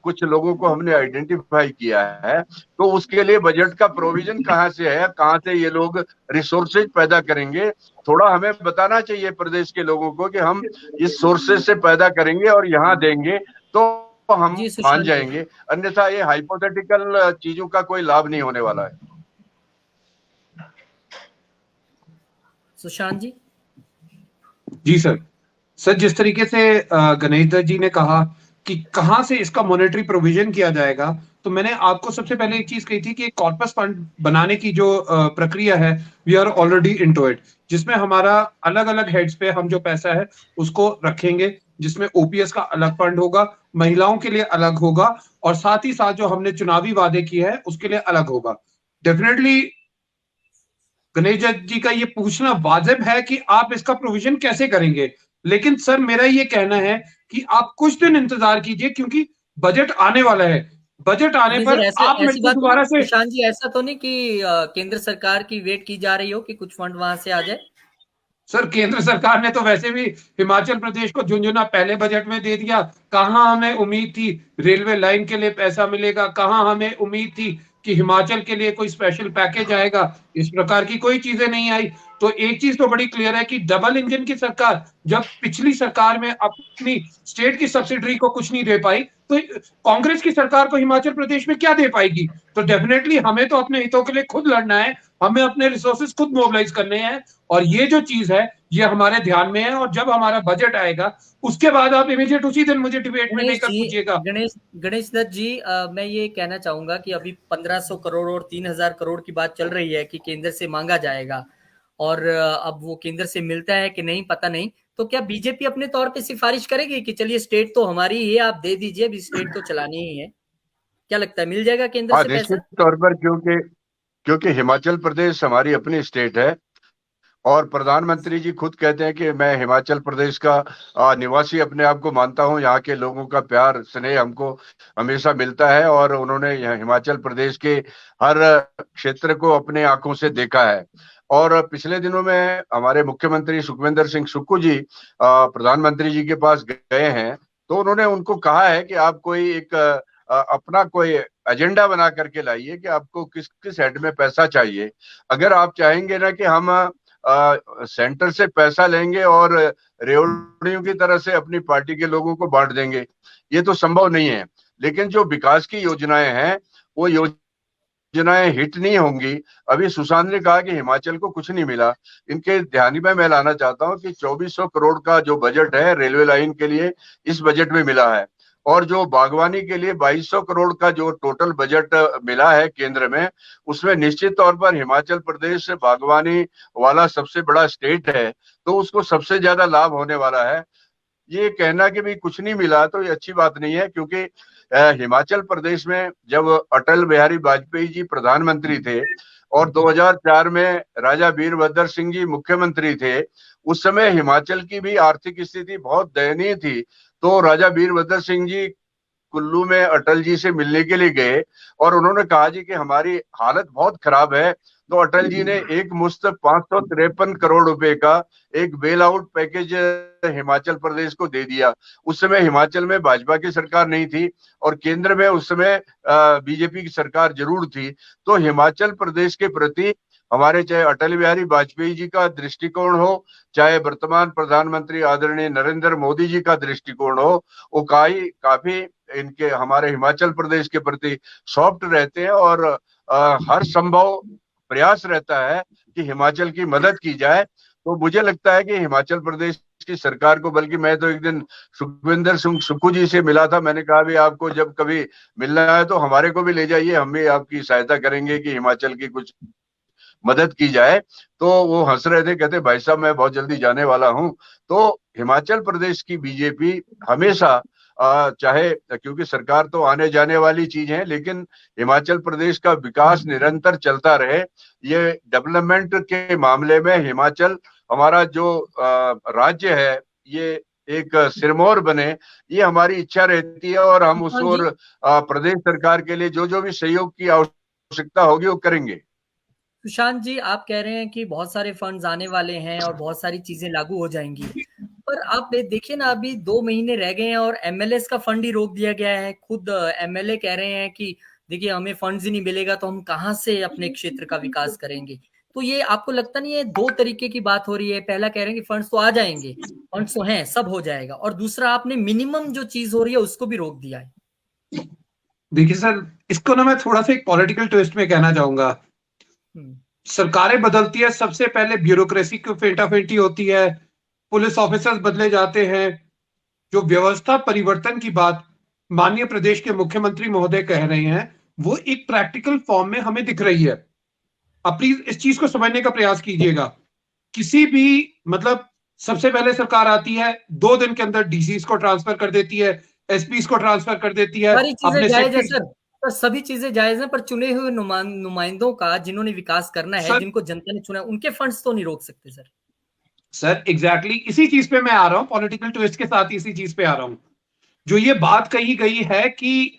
S3: कुछ लोगों को हमने आइडेंटिफाई किया है, तो उसके लिए बजट का प्रोविजन कहाँ से है, कहाँ से ये लोग रिसोर्सेज पैदा करेंगे? थोड़ा हमें बताना चाहिए प्रदेश के लोगों को कि हम इस सोर्सेज से पैदा करेंगे और यहाँ देंगे तो हम
S1: जी
S3: मान
S1: सुशांत जी,
S3: जाएंगे। अन्यथा ये हाइपोथेटिकल चीजों का कोई लाभ नहीं होने वाला है।
S1: सुशांत जी।
S2: जी सर। सर जिस तरीके से गणेश दत्त जी ने कहा कि कहां से इसका मॉनेटरी प्रोविजन किया जाएगा, तो मैंने आपको सबसे पहले एक चीज कही थी कि कॉर्पस फंड बनाने की जो प्रक्रिया है, we are already into it, जिसमें हमारा अलग अलग हेड्स पे हम जो पैसा है उसको रखेंगे, जिसमें ओपीएस का अलग फंड होगा, महिलाओं के लिए अलग होगा, और साथ ही साथ जो हमने चुनावी वादे किए हैं उसके लिए अलग होगा। डेफिनेटली गणेश दत्त जी का ये पूछना वाजिब है कि आप इसका प्रोविजन कैसे करेंगे। लेकिन सर मेरा ये कहना है कि आप कुछ दिन इंतजार कीजिए, क्योंकि बजट आने वाला है। बजट आने
S1: नहीं
S2: पर
S1: सर, ऐसे
S2: आप मेरे
S1: ऐसी
S2: को
S1: बात तो
S2: दोबारा
S1: नहीं
S2: से,
S1: सुशांत जी, ऐसा तो नहीं कि केंद्र सरकार की वेट की जा रही हो कि कुछ फंड वहां से आ जाए?
S2: सर केंद्र सरकार ने तो वैसे भी हिमाचल प्रदेश को झुंझुना पहले बजट में दे दिया। कहां हमें उम्मीद थी रेलवे लाइन के लिए पैसा मिलेगा, कहां हमें उम्मीद थी कि हिमाचल के लिए कोई स्पेशल पैकेज आएगा, इस प्रकार की कोई चीजें नहीं आई। तो एक चीज तो बड़ी क्लियर है कि डबल इंजन की सरकार जब पिछली सरकार में अपनी स्टेट की सब्सिडरी को कुछ नहीं दे पाई, तो कांग्रेस की सरकार को हिमाचल प्रदेश में क्या दे पाएगी? तो डेफिनेटली हमें तो अपने हितों के लिए खुद लड़ना है, हमें अपने रिसोर्सेज खुद मोबिलाइज करने हैं, और ये जो चीज है ये हमारे ध्यान में है। और जब हमारा बजट आएगा उसके बाद आप इमीडिएट उसी दिन मुझे डिबेट में
S1: गणेश
S2: लेकर
S1: जी,
S2: पूछिएगा।
S1: गणेश दत्त जी, मैं ये कहना चाहूंगा कि अभी 1500 करोड़ और 3000 करोड़ की बात चल रही है कि केंद्र से मांगा जाएगा, और अब वो केंद्र से मिलता है कि नहीं पता नहीं। तो क्या बीजेपी अपने तौर पे सिफारिश करेगी कि चलिए स्टेट तो हमारी ही है, आप दे दीजिए, अभी स्टेट तो चलानी ही है? क्या लगता है, मिल जाएगा केंद्र
S3: हाँ,
S1: से
S3: निश्चित
S1: पैसा?
S3: तौर पर, क्योंकि क्योंकि हिमाचल प्रदेश हमारी अपनी स्टेट है और प्रधानमंत्री जी खुद कहते हैं कि मैं हिमाचल प्रदेश का निवासी अपने आप को मानता हूं। यहाँ के लोगों का प्यार स्नेह हमको हमेशा मिलता है और उन्होंने यहाँ हिमाचल प्रदेश के हर क्षेत्र को अपने आंखों से देखा है। और पिछले दिनों में हमारे मुख्यमंत्री सुखविंदर सिंह सुक्खू जी प्रधानमंत्री जी के पास गए हैं, तो उन्होंने उनको कहा है कि आप कोई एक अपना कोई एजेंडा बना करके लाइए कि आपको किस किस हेड में पैसा चाहिए। अगर आप चाहेंगे ना कि हम सेंटर से पैसा लेंगे और रेवड़ियों की तरह से अपनी पार्टी के लोगों को बांट देंगे। ये तो संभव नहीं है। लेकिन जो विकास की योजनाएं हैं वो योजनाएं हिट नहीं होंगी। अभी सुशांत ने कहा कि हिमाचल को कुछ नहीं मिला। इनके ध्यान में मैं लाना चाहता हूं कि 2400 करोड़ का जो बजट है रेलवे लाइन के लिए इस बजट में मिला है, और जो बागवानी के लिए 2200 करोड़ का जो टोटल बजट मिला है केंद्र में, उसमें निश्चित तौर पर हिमाचल प्रदेश बागवानी वाला सबसे बड़ा स्टेट है, तो उसको सबसे ज्यादा लाभ होने वाला है। ये कहना कि भी कुछ नहीं मिला तो ये अच्छी बात नहीं है, क्योंकि हिमाचल प्रदेश में जब अटल बिहारी वाजपेयी जी प्रधानमंत्री थे और 2004 में राजा वीरभद्र सिंह जी मुख्यमंत्री थे, उस समय हिमाचल की भी आर्थिक स्थिति बहुत दयनीय थी। तो राजा वीरभद्र सिंह जी कुल्लू में अटल जी से मिलने के लिए गए और उन्होंने कहा जी कि हमारी हालत बहुत खराब है। तो अटल जी ने एक मुश्त 553 करोड़ रुपए का एक bail out package Himachal Pradesh को दे दिया। उस समय हिमाचल में भाजपा की सरकार नहीं थी और केंद्र में उस समय बीजेपी की सरकार जरूर थी। तो हिमाचल प्रदेश के प्रति हमारे चाहे अटल बिहारी वाजपेयी जी का दृष्टिकोण हो, चाहे वर्तमान प्रधानमंत्री आदरणीय नरेंद्र मोदी जी का दृष्टिकोण हो, वो काफी इनके हमारे हिमाचल प्रदेश के प्रति सॉफ्ट रहते हैं और हर संभव प्रयास रहता है कि हिमाचल की मदद की जाए। तो मुझे लगता है कि हिमाचल प्रदेश की सरकार को, बल्कि मैं तो एक दिन सुखविंदर सिंह सुक्खू जी से मिला था, मैंने कहा भी आपको जब कभी मिलना है तो हमारे को भी ले जाइए, हम भी आपकी सहायता करेंगे कि हिमाचल की कुछ मदद की जाए। तो वो हंस रहे थे, कहते भाई साहब मैं बहुत जल्दी जाने वाला हूं। तो हिमाचल प्रदेश की बीजेपी हमेशा चाहे, क्योंकि सरकार तो आने जाने वाली चीज है, लेकिन हिमाचल प्रदेश का विकास निरंतर चलता रहे। ये डेवलपमेंट के मामले में हिमाचल हमारा जो राज्य है ये एक सिरमौर बने, ये हमारी इच्छा रहती है और हम उस ओर प्रदेश सरकार के लिए जो जो भी सहयोग की आवश्यकता होगी वो करेंगे।
S1: सुशांत जी, आप कह रहे हैं कि बहुत सारे फंड्स आने वाले हैं और बहुत सारी चीजें लागू हो जाएंगी, पर आप देखिए ना, अभी 2 महीने रह गए हैं और एमएलएस का फंड ही रोक दिया गया है। खुद एमएलए कह रहे हैं कि देखिए हमें फंड्स ही नहीं मिलेगा तो हम कहाँ से अपने क्षेत्र का विकास करेंगे। तो ये आपको लगता नहीं है 2 तरीके की बात हो रही है? पहला कह रहे हैं कि फंड्स तो आ जाएंगे, फंड्स तो हैं, सब हो जाएगा, और दूसरा आपने मिनिमम जो चीज हो रही है उसको भी रोक दिया है।
S2: देखिए सर, इसको ना मैं थोड़ा सा एक पॉलिटिकल ट्विस्ट में कहना चाहूंगा। सरकारें बदलती है, सबसे पहले ब्यूरोक्रेसी की फेंटाफेंटी होती है, पुलिस ऑफिसर्स बदले जाते हैं। जो व्यवस्था परिवर्तन की बात माननीय प्रदेश के मुख्यमंत्री महोदय कह रहे हैं वो एक प्रैक्टिकल फॉर्म में हमें दिख रही है। अब प्लीज इस चीज को समझने का प्रयास कीजिएगा। किसी भी मतलब सबसे पहले सरकार आती है, 2 दिन के अंदर डीसीज को ट्रांसफर कर देती है, एसपीस को ट्रांसफर कर देती है।
S1: अपने जायज है सर, पर सभी चीजें जायज हैं, पर चुने हुए नुमाइंदों का, जिन्होंने विकास करना है, जिनको जनता ने चुना है, उनके फंड्स तो नहीं रोक सकते सर।
S2: सर एग्जैक्टली इसी चीज पे मैं आ रहा हूं, पॉलिटिकल ट्विस्ट के साथ इसी चीज पे आ रहा हूं। जो ये बात कही गई है कि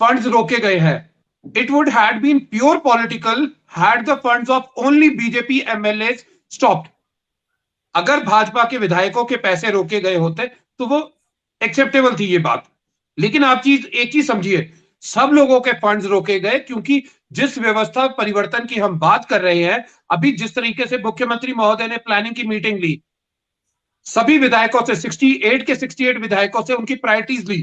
S2: फंड्स रोके गए हैं, it would had been pure political had the funds of only BJP MLA stopped. अगर भाजपा के विधायकों के पैसे रोके गए होते तो वो एक्सेप्टेबल थी ये बात। लेकिन आप एक चीज समझिए, सब लोगों के फंड्स रोके गए क्योंकि जिस व्यवस्था परिवर्तन की हम बात कर रहे हैं, अभी जिस तरीके से मुख्यमंत्री महोदय ने प्लानिंग की मीटिंग ली, सभी विधायकों से 68 के 68 विधायकों से उनकी प्रायोरिटीज ली।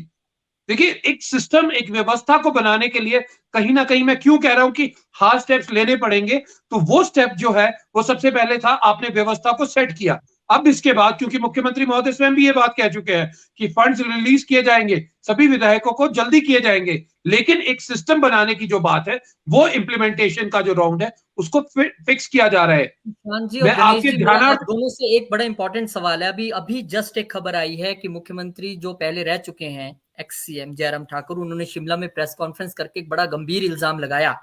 S2: देखिए एक सिस्टम, एक व्यवस्था को बनाने के लिए कहीं ना कहीं मैं क्यों कह रहा हूं कि हार्ड स्टेप्स लेने पड़ेंगे, तो वो स्टेप जो है वो सबसे पहले था, आपने व्यवस्था को सेट किया। अब इसके बाद क्योंकि मुख्यमंत्री महोदय स्वयं भी ये बात कह चुके हैं कि फंड्स रिलीज किए जाएंगे, सभी विधायकों को जल्दी किए जाएंगे, लेकिन एक सिस्टम बनाने की जो बात है वो इम्प्लीमेंटेशन का जो राउंड है उसको फिक्स किया जा रहा है।
S1: मैं आपके दोनों से एक बड़ा इंपॉर्टेंट सवाल है। अभी जस्ट एक खबर आई है कि मुख्यमंत्री जो पहले रह चुके हैं एक्स सीएम जयराम ठाकुर, उन्होंने शिमला में प्रेस कॉन्फ्रेंस करके एक बड़ा गंभीर इल्जाम लगाया।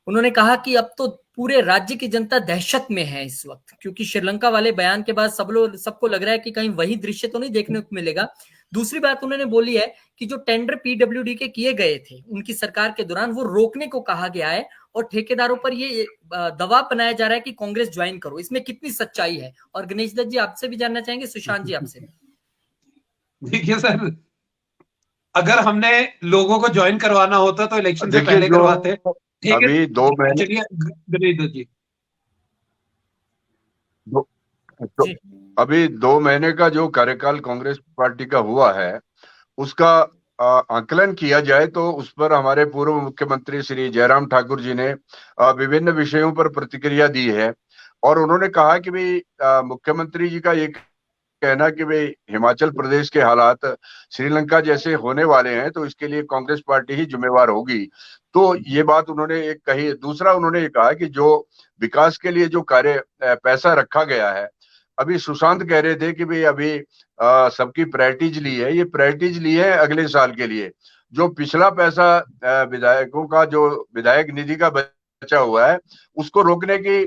S1: उन्होंने कहा कि अब तो पूरे राज्य की जनता दहशत में है इस वक्त, क्योंकि श्रीलंका वाले बयान के बाद सबको लग रहा है कि कहीं वही दृश्य तो नहीं देखने को मिलेगा। दूसरी बात उन्होंने बोली है कि जो टेंडर पीडब्ल्यूडी के किए गए थे उनकी सरकार के दौरान, वो रोकने को कहा गया है और ठेकेदारों पर ये दबाव बनाया जा रहा है कि कांग्रेस ज्वाइन करो। इसमें कितनी सच्चाई है? और गणेश दत्त जी आपसे भी जानना चाहेंगे, सुशांत जी आपसे।
S2: देखिए सर, अगर हमने लोगों को ज्वाइन करवाना होता तो इलेक्शन से पहले करवाते।
S3: अभी 2 महीने,
S2: चलिए गणेश दत्त जी।
S3: तो
S1: जी।
S3: अभी 2 महीने का जो कार्यकाल कांग्रेस पार्टी का हुआ है, उसका आकलन किया जाए तो उस पर हमारे पूर्व मुख्यमंत्री श्री जयराम ठाकुर जी ने विभिन्न विषयों पर प्रतिक्रिया दी है। और उन्होंने कहा कि भाई मुख्यमंत्री जी का ये कहना कि भाई हिमाचल प्रदेश के हालात श्रीलंका जैसे होने वाले हैं तो इसके लिए कांग्रेस पार्टी ही जिम्मेवार होगी, तो ये बात उन्होंने एक कही। दूसरा उन्होंने ये कहा कि जो विकास के लिए जो कार्य पैसा रखा गया है, अभी सुशांत कह रहे थे कि भाई अभी सबकी प्रायोरिटीज ली है, ये प्रायोरिटीज ली है अगले साल के लिए। जो पिछला पैसा विधायकों का जो विधायक निधि का बचा हुआ है उसको रोकने की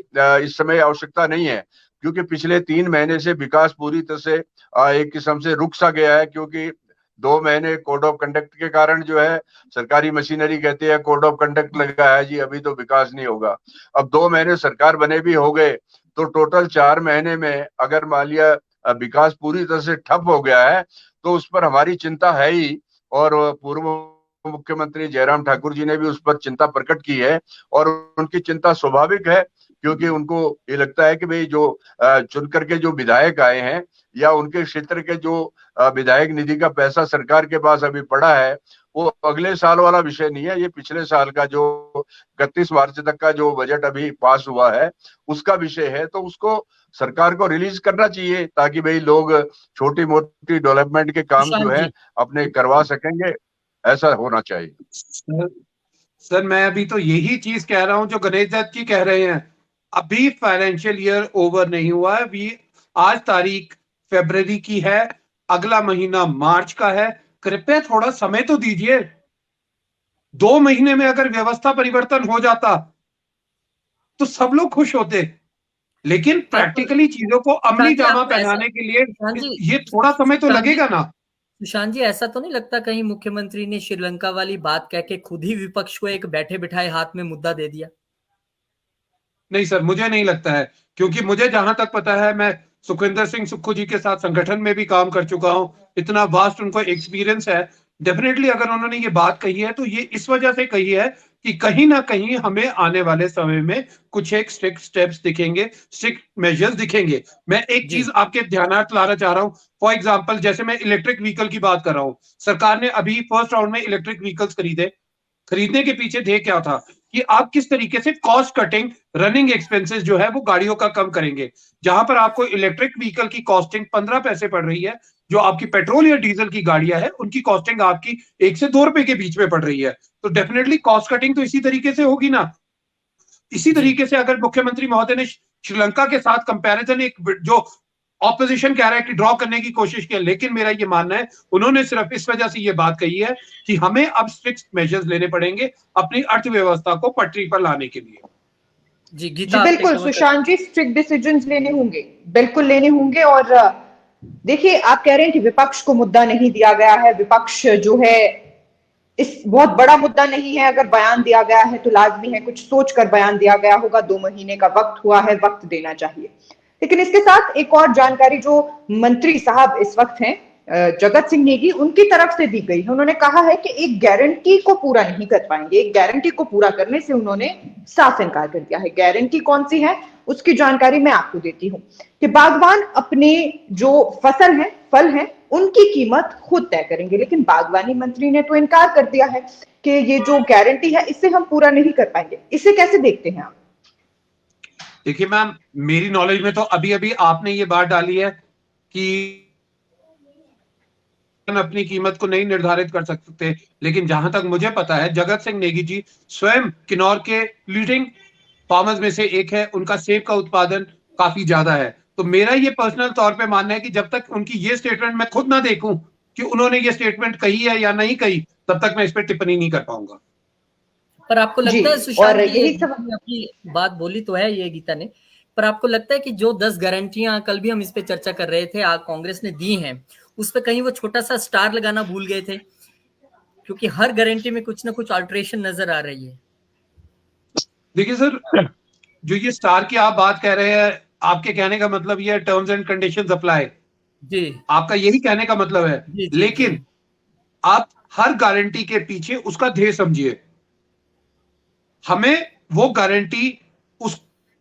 S3: इस समय आवश्यकता नहीं है, क्योंकि पिछले 3 महीने से विकास पूरी तरह से एक किस्म से रुक सा गया है। क्योंकि 2 महीने कोड ऑफ कंडक्ट के कारण जो है सरकारी मशीनरी कहती है कोड ऑफ कंडक्ट लगा है जी, अभी तो विकास नहीं होगा। अब 2 महीने सरकार बने भी हो गए तो टोटल 4 महीने में अगर मान लिया विकास पूरी तरह से ठप हो गया है तो उस पर हमारी चिंता है ही। और पूर्व मुख्यमंत्री जयराम ठाकुर जी ने भी उस पर चिंता प्रकट की है और उनकी चिंता स्वाभाविक है, क्योंकि उनको ये लगता है कि भाई जो चुन करके जो विधायक आए हैं या उनके क्षेत्र के जो विधायक निधि का पैसा सरकार के पास अभी पड़ा है वो अगले साल वाला विषय नहीं है, ये पिछले साल का जो 31 मार्च तक का जो बजट अभी पास हुआ है उसका विषय है। तो उसको सरकार को रिलीज करना चाहिए ताकि भाई लोग छोटी मोटी डेवलपमेंट के काम जो
S1: सुशांत
S3: है
S1: जी,
S3: अपने करवा सकेंगे, ऐसा होना चाहिए।
S2: सर मैं अभी तो यही चीज कह रहा हूं जो गणेश दत्त जी कह रहे हैं। अभी फाइनेंशियल ईयर ओवर नहीं हुआ है, अभी आज तारीख फरवरी की है, अगला महीना मार्च का है। कृपया थोड़ा समय तो दीजिए। 2 महीने में अगर व्यवस्था परिवर्तन हो जाता तो सब लोग खुश होते, लेकिन प्रैक्टिकली चीजों को अमली
S1: सुशांत जी
S2: जामा
S1: आपको ऐसा,
S2: पहनाने के लिए
S1: सुशांत जी,
S2: ये थोड़ा समय तो
S1: सुशांत जी,
S2: लगेगा ना।
S1: सुशांत जी, ऐसा तो नहीं लगता कहीं मुख्यमंत्री ने श्रीलंका वाली बात कह के खुद ही विपक्ष को एक बैठे बिठाए हाथ में मुद्दा दे दिया?
S2: नहीं सर, मुझे नहीं लगता है, क्योंकि मुझे जहां तक पता है, मैं सुखविंदर सिंह सुक्खू जी के साथ संगठन में भी काम कर चुका हूं, इतना वास्ट उनको एक्सपीरियंस है। डेफिनेटली अगर उन्होंने ये बात कही है तो ये इस वजह से कही है कि कहीं ना कहीं हमें आने वाले समय में कुछ एक स्ट्रिक्ट स्टेप्स दिखेंगे, स्ट्रिक्ट मेजर्स दिखेंगे। मैं एक
S1: जी।
S2: चीज आपके ध्यानार्थ लाना चाह रहा हूं। फॉर एग्जाम्पल, जैसे मैं इलेक्ट्रिक व्हीकल की बात कर रहा हूं, सरकार ने अभी फर्स्ट राउंड में इलेक्ट्रिक व्हीकल्स खरीदे। खरीदने के पीछे ध्येय क्या था कि आप किस तरीके से कॉस्ट कटिंग, रनिंग एक्सपेंसेस जो है वो गाड़ियों का कम करेंगे। जहां पर आपको इलेक्ट्रिक व्हीकल की कॉस्टिंग 15 पैसे पड़ रही है, जो आपकी पेट्रोल या डीजल की गाड़ियां है उनकी कॉस्टिंग आपकी 1 से 2 रुपए के बीच में पड़ रही है। तो डेफिनेटली कॉस्ट कटिंग तो इसी तरीके से होगी ना। इसी
S1: जी।
S2: तरीके से अगर मुख्यमंत्री महोदय ने श्रीलंका के साथ कंपैरिजन, एक जो ऑपोजिशन कह रहा है कि ड्रॉ करने की कोशिश की, लेकिन मेरा ये मानना है उन्होंने सिर्फ इस वजह से ये बात कही है कि हमें अब स्ट्रिक्ट मेजर्स लेने पड़ेंगे अपनी अर्थव्यवस्था को पटरी पर लाने के लिए।
S1: जी,
S4: जी
S1: गीता
S4: बिल्कुल सुशांत जी, स्ट्रिक्ट डिसीजंस लेने होंगे, बिल्कुल लेने होंगे। और देखिए, आप कह रहे हैं कि विपक्ष को मुद्दा नहीं दिया गया है, विपक्ष जो है इस बहुत बड़ा मुद्दा नहीं है। अगर बयान दिया गया है तो लाजमी है कुछ सोचकर बयान दिया गया होगा। 2 महीने का वक्त हुआ है, वक्त देना चाहिए। लेकिन इसके साथ एक और जानकारी जो मंत्री साहब इस वक्त हैं, जगत सिंह नेगी, उनकी तरफ से दी गई है। उन्होंने कहा है कि एक गारंटी को पूरा नहीं कर पाएंगे, एक गारंटी को पूरा करने से उन्होंने साफ इनकार कर दिया है। गारंटी कौन सी है उसकी जानकारी मैं आपको देती हूं कि बागवान अपने जो फसल है, फल है, उनकी कीमत खुद तय करेंगे। लेकिन बागवानी मंत्री ने तो इनकार कर दिया है कि ये जो गारंटी है इससे हम पूरा नहीं कर पाएंगे। इसे कैसे देखते हैं आप?
S2: देखिए मैम, मेरी नॉलेज में तो अभी अभी आपने ये बात डाली है कि अपनी कीमत को नहीं निर्धारित कर सकते, लेकिन जहां तक मुझे पता है जगत सिंह नेगी जी स्वयं किन्नौर के लीडिंग फार्मर्स में से एक है, उनका सेब का उत्पादन काफी ज्यादा है। तो मेरा ये पर्सनल तौर पे मानना है कि जब तक उनकी ये स्टेटमेंट मैं खुद ना देखूं कि उन्होंने ये स्टेटमेंट कही है या नहीं कही, तब तक मैं इस पर टिप्पणी नहीं कर पाऊंगा।
S1: पर आपको
S4: जी,
S1: लगता है सुशांत
S4: और
S1: जी,
S4: यही सब
S1: अपनी बात बोली तो है ये गीता ने, पर आपको लगता है कि जो 10 गारंटियां कल भी हम इस पे चर्चा कर रहे थे आज कांग्रेस ने दी हैं, उस पे कहीं वो छोटा सा स्टार लगाना भूल गए थे? क्योंकि हर गारंटी में कुछ ना कुछ अल्टरेशन नजर आ रही है।
S2: देखिए सर, जो ये स्टार की आप बात कह रहे हैं, आपके कहने का मतलब ये टर्म्स एंड कंडीशंस अप्लाई,
S1: जी
S2: आपका यही कहने का मतलब है।
S1: जी जी
S2: लेकिन
S1: जी।
S2: आप हर गारंटी के पीछे उसका ध्येय समझिए। हमें वो गारंटी उस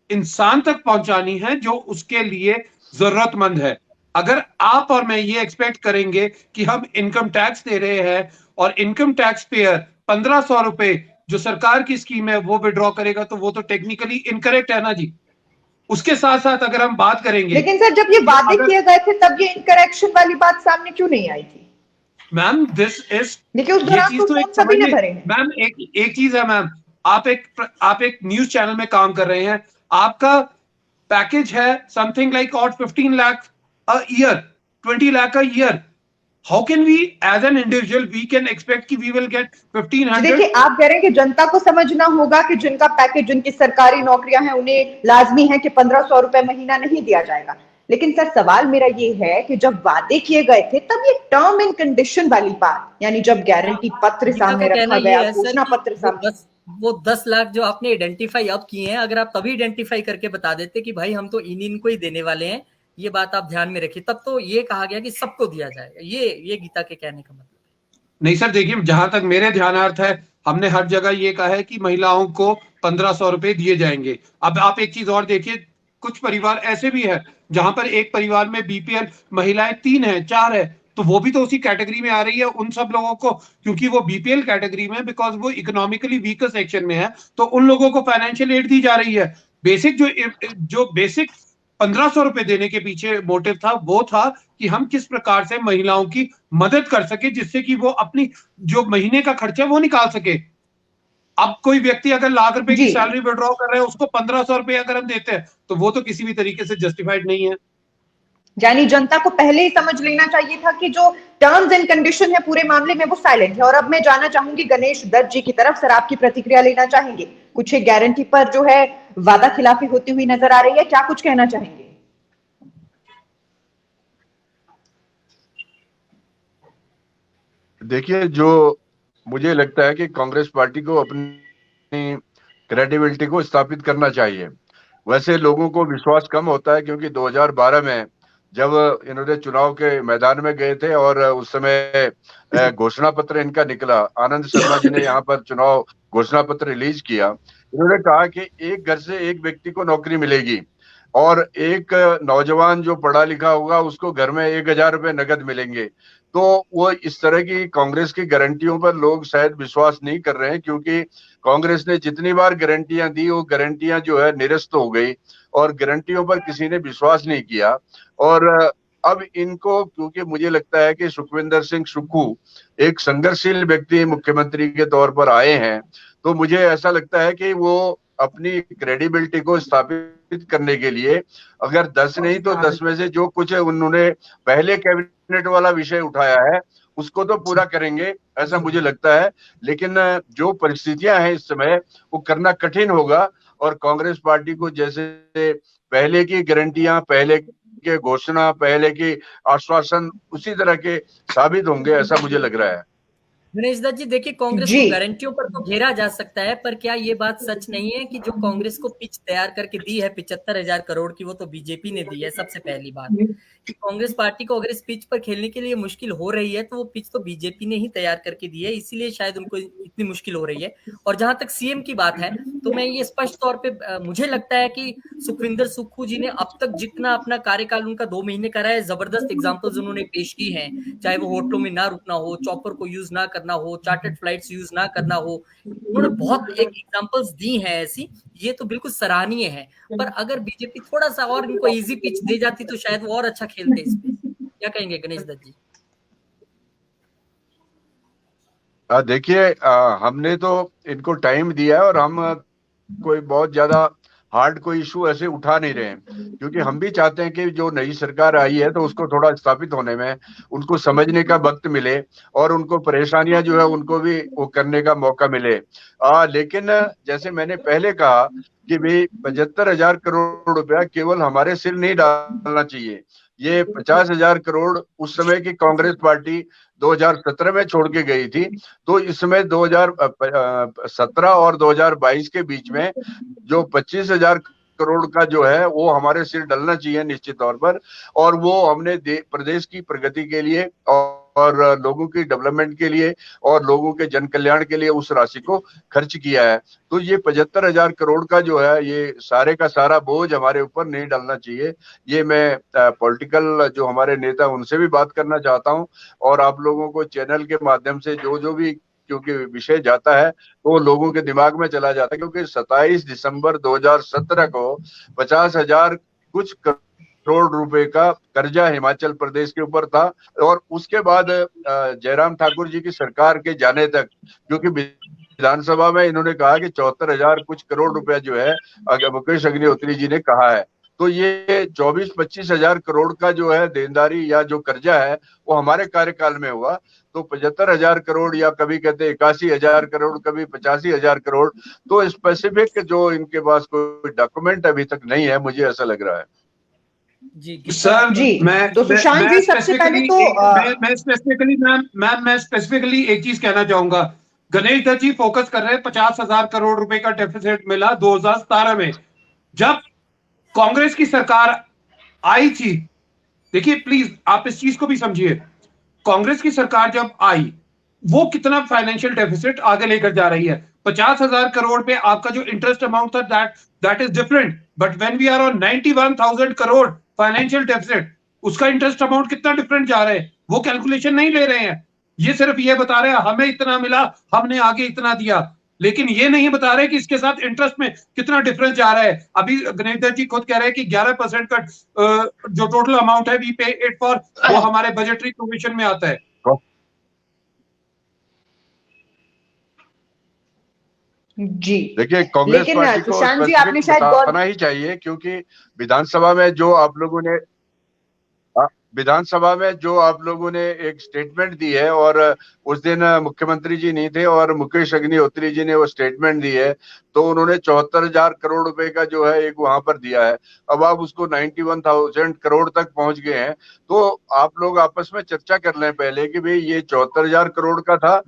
S2: इंसान तक पहुंचानी है जो उसके लिए जरूरतमंद है। अगर आप और मैं ये एक्सपेक्ट करेंगे कि हम इनकम टैक्स दे रहे हैं और इनकम टैक्स पेयर 1500 रुपए जो सरकार की स्कीम है वो विड्रॉ करेगा, तो वो तो टेक्निकली इनकरेक्ट है ना जी। उसके साथ साथ अगर हम बात करेंगे,
S4: लेकिन सर जब ये वादे किए गए थे तब ये इनकरेक्शन वाली बात सामने क्यों नहीं आई थी?
S2: मैम दिस इज,
S4: देखिए उस
S2: ये
S4: दौरान
S2: चीज
S4: तो
S2: तो एक
S4: फॉर्म सभी ने
S2: समझिए
S4: भरे हैं।
S2: मैम, एक चीज है मैम, आप एक न्यूज चैनल में काम कर रहे हैं, आपका पैकेज है समथिंग लाइक और 15 lakh a year, 20 lakh a year. How can we as an individual we can expect कि वी विल गेट 1500?
S4: देखिए आप कह रहे हैं कि जनता को समझना होगा कि जिनका पैकेज, जिनकी सरकारी नौकरियां हैं, उन्हें लाजमी है कि 1500 रुपए महीना नहीं दिया जाएगा। लेकिन सर सवाल मेरा ये है कि जब वादे किए गए थे तब ये टर्म एंड कंडीशन वाली बात, यानी जब गारंटी पत्र
S1: गीता
S4: सामने
S1: का कहना
S4: रखा
S1: ये
S4: गया,
S1: है सर
S4: घोषणा
S1: कि
S4: पत्र
S1: वो
S4: सामने,
S1: 10 लाख जो आपने आइडेंटिफाई अब किए हैं, अगर आप तभी आइडेंटिफाई करके बता देते कि भाई हम तो इन को ही देने वाले हैं, ये बात आप ध्यान में रखिए, तब तो ये कहा गया कि सबको दिया जाएगा। ये गीता के कहने का मतलब
S2: नहीं सर, देखिए जहां तक मेरे ध्यानार्थ है, हमने हर जगह ये कहा है कि महिलाओं को 1500 रुपए दिए जाएंगे। अब आप एक चीज और देखिए, कुछ परिवार ऐसे भी है जहां पर एक परिवार में बीपीएल महिलाएं 3 है 4 है, तो वो भी तो उसी कैटेगरी में आ रही है। उन सब लोगों को, क्योंकि वो बीपीएल कैटेगरी में, बिकॉज वो इकोनॉमिकली वीकर सेक्शन में है, तो उन लोगों को फाइनेंशियल एड दी जा रही है। बेसिक जो बेसिक 1500 रुपए देने के पीछे मोटिव था, वो था कि हम किस प्रकार से महिलाओं की मदद कर सके, जिससे कि वो अपनी जो महीने का खर्चा है वो निकाल सके। अब कोई व्यक्ति अगर लाख रुपए की
S4: जी
S2: सैलरी विड्रॉ कर रहे हैं, उसको 1500 रुपए अगर हम देते हैं, तो वो तो किसी भी तरीके से जस्टिफाइड नहीं है।
S4: यानी जनता को पहले ही समझ लेना चाहिए था कि जो टर्म्स एंड कंडीशन है पूरे मामले में वो साइलेंट है। और अब मैं जाना चाहूंगी गणेश दत्त जी की तरफ, सर आपकी प्रतिक्रिया लेना चाहेंगे। कुछ एक गारंटी पर जो है वादा खिलाफी होती हुई नजर आ रही है, क्या कुछ कहना चाहेंगे?
S3: देखिए, जो मुझे लगता है कि कांग्रेस पार्टी को अपनी क्रेडिबिलिटी को स्थापित करना चाहिए। वैसे लोगों को विश्वास कम होता है, क्योंकि 2012 में जब इन्होंने चुनाव के मैदान में गए थे और उस समय घोषणा पत्र इनका निकला, आनंद शर्मा जी ने यहाँ पर चुनाव घोषणा पत्र रिलीज किया। इन्होंने कहा कि एक घर से एक व्यक्ति को नौकरी मिलेगी और एक नौजवान जो पढ़ा लिखा होगा उसको घर में 1000 रुपए नगद मिलेंगे। तो वो इस तरह की कांग्रेस की गारंटियों पर लोग शायद विश्वास नहीं कर रहे हैं, क्योंकि कांग्रेस ने जितनी बार गारंटियां दी वो गारंटियां जो है निरस्त हो गई और गारंटियों पर किसी ने विश्वास नहीं किया। और अब इनको, क्योंकि मुझे लगता है कि सुखविंदर सिंह सुक्खू एक संघर्षशील व्यक्ति मुख्यमंत्री के तौर पर आए हैं, तो मुझे ऐसा लगता है कि वो अपनी क्रेडिबिलिटी को स्थापित करने के लिए अगर 10 नहीं तो 10 में से जो कुछ उन्होंने पहले कैबिनेट वाला विषय उठाया है उसको तो पूरा करेंगे, ऐसा मुझे लगता है। लेकिन जो परिस्थितियां हैं इस समय, वो करना कठिन होगा और कांग्रेस पार्टी को जैसे पहले की गारंटियां, पहले के घोषणा, पहले की आश्वासन उसी तरह के साबित होंगे, ऐसा मुझे लग रहा है।
S1: गणेश दत्त जी, देखिए कांग्रेस को गारंटियों पर तो घेरा जा सकता है, पर क्या ये बात सच नहीं है कि जो कांग्रेस को पिच तैयार करके दी है 75,000 करोड़ की, वो तो बीजेपी ने दी है। सबसे पहली बात कि कांग्रेस पार्टी को अगर इस पिच पर खेलने के लिए मुश्किल हो रही है, तो वो पिच तो बीजेपी ने ही तैयार करके दी है, इसीलिए शायद उनको इतनी मुश्किल हो रही है। और जहां तक सीएम की बात है, तो मैं ये स्पष्ट तौर पे मुझे लगता है कि सुखविंदर सुक्खू जी ने अब तक जितना अपना कार्यकाल उनका 2 महीने का रहा है, जबरदस्त एग्जाम्पल्स उन्होंने पेश की हैं, चाहे वो होटलों में ना रुकना हो, चॉपर को यूज ना करना हो, चार्टर्ड फ्लाइट्स यूज ना करना हो, उन्होंने बहुत एक एग्जांपल्स दी हैं ऐसी, ये तो बिल्कुल सराहनीय है। पर अगर बीजेपी थोड़ा सा और इनको इजी पिच दे जाती तो शायद वो और अच्छा खेलते इस पे। क्या कहेंगे गणेश दत्त जी?
S3: देखिए, हमने तो इनको टाइम दिया है और हम कोई बहुत ज्यादा हार्ड कोई इशू ऐसे उठा नहीं रहे हैं, क्योंकि हम भी चाहते हैं कि जो नई सरकार आई है तो उसको थोड़ा स्थापित होने में उनको समझने का वक्त मिले और उनको परेशानियां जो है उनको भी वो करने का मौका मिले। लेकिन जैसे मैंने पहले कहा कि भाई 75,000 करोड़ रुपया केवल हमारे सिर नहीं डालना चाहिए। ये 50,000 करोड़ उस समय की कांग्रेस पार्टी 2017 में छोड़ के गई थी, तो इस समय 2017 और 2022 के बीच में जो 25,000 करोड़ का जो है वो हमारे सिर डलना चाहिए निश्चित तौर पर। और वो हमने प्रदेश की प्रगति के लिए और लोगों की डेवलपमेंट के लिए और लोगों के जन कल्याण के लिए उस राशि को खर्च किया है। तो ये 75,000 करोड़ का जो है, ये सारे का सारा बोझ हमारे ऊपर नहीं डालना चाहिए। ये मैं पॉलिटिकल जो हमारे नेता उनसे भी बात करना चाहता हूँ, और आप लोगों को चैनल के माध्यम से जो भी, क्योंकि विषय जाता है तो लोगों के दिमाग में चला जाता है, क्योंकि 27 दिसंबर 2017 को 50,000 कुछ करोड़ रुपए का कर्जा हिमाचल प्रदेश के ऊपर था। और उसके बाद जयराम ठाकुर जी की सरकार के जाने तक, क्योंकि विधानसभा में इन्होंने कहा कि 74,000 कुछ करोड़ रुपया जो है मुकेश अग्निहोत्री जी ने कहा है, तो ये 24-25,000 करोड़ का जो है देनदारी या जो कर्जा है वो हमारे कार्यकाल में हुआ। तो 75,000 करोड़, या कभी कहते 81,000 करोड़, कभी 85,000 करोड़, तो स्पेसिफिक जो इनके पास कोई डॉक्यूमेंट अभी तक नहीं है, मुझे ऐसा लग रहा है।
S1: जी
S2: सर
S4: जी, तो सुशांत जी सबसे पहले तो
S2: मैं स्पेसिफिकली एक चीज कहना चाहूंगा। गणेश दत्त जी फोकस कर रहे हैं 50,000 करोड़ रुपए का डेफिसिट मिला 2017 में, जब कांग्रेस की सरकार आई थी। देखिए प्लीज आप इस चीज को भी समझिए, कांग्रेस की सरकार जब आई वो कितना फाइनेंशियल डेफिसिट आगे लेकर जा रही है। 50,000 करोड़ पे आपका जो इंटरेस्ट अमाउंट था that is different, but when we are on 91,000 crore financial deficit, उसका इंटरेस्ट अमाउंट कितना डिफरेंट जा रहा है वो कैलकुलेशन नहीं ले रहे हैं। ये सिर्फ ये बता रहे हैं हमें इतना मिला, हमने आगे इतना दिया, लेकिन ये नहीं बता रहे कि इसके साथ इंटरेस्ट में कितना डिफरेंस जा रहा है। अभी गणेश दत्त जी खुद कह रहे हैं कि 11% का जो टोटल अमाउंट है वी पे इट फॉर, वो हमारे बजटरी प्रोविजन में आता है।
S4: जी
S3: देखिए, कांग्रेस पार्टी को
S4: सुशांत जी आपने शायद
S3: बताना ही चाहिए, क्योंकि विधानसभा में जो आप लोगों ने एक स्टेटमेंट दी है, और उस दिन मुख्यमंत्री जी नहीं थे और मुकेश अग्निहोत्री जी ने वो स्टेटमेंट दी है, तो उन्होंने 74,000 करोड़ रुपए का जो है एक वहां पर दिया है। अब आप उसको 91,000 करोड़ तक पहुंच गए हैं, तो आप लोग आपस में चर्चा कर लें पहले कि भाई ये 74,000 करोड़ का था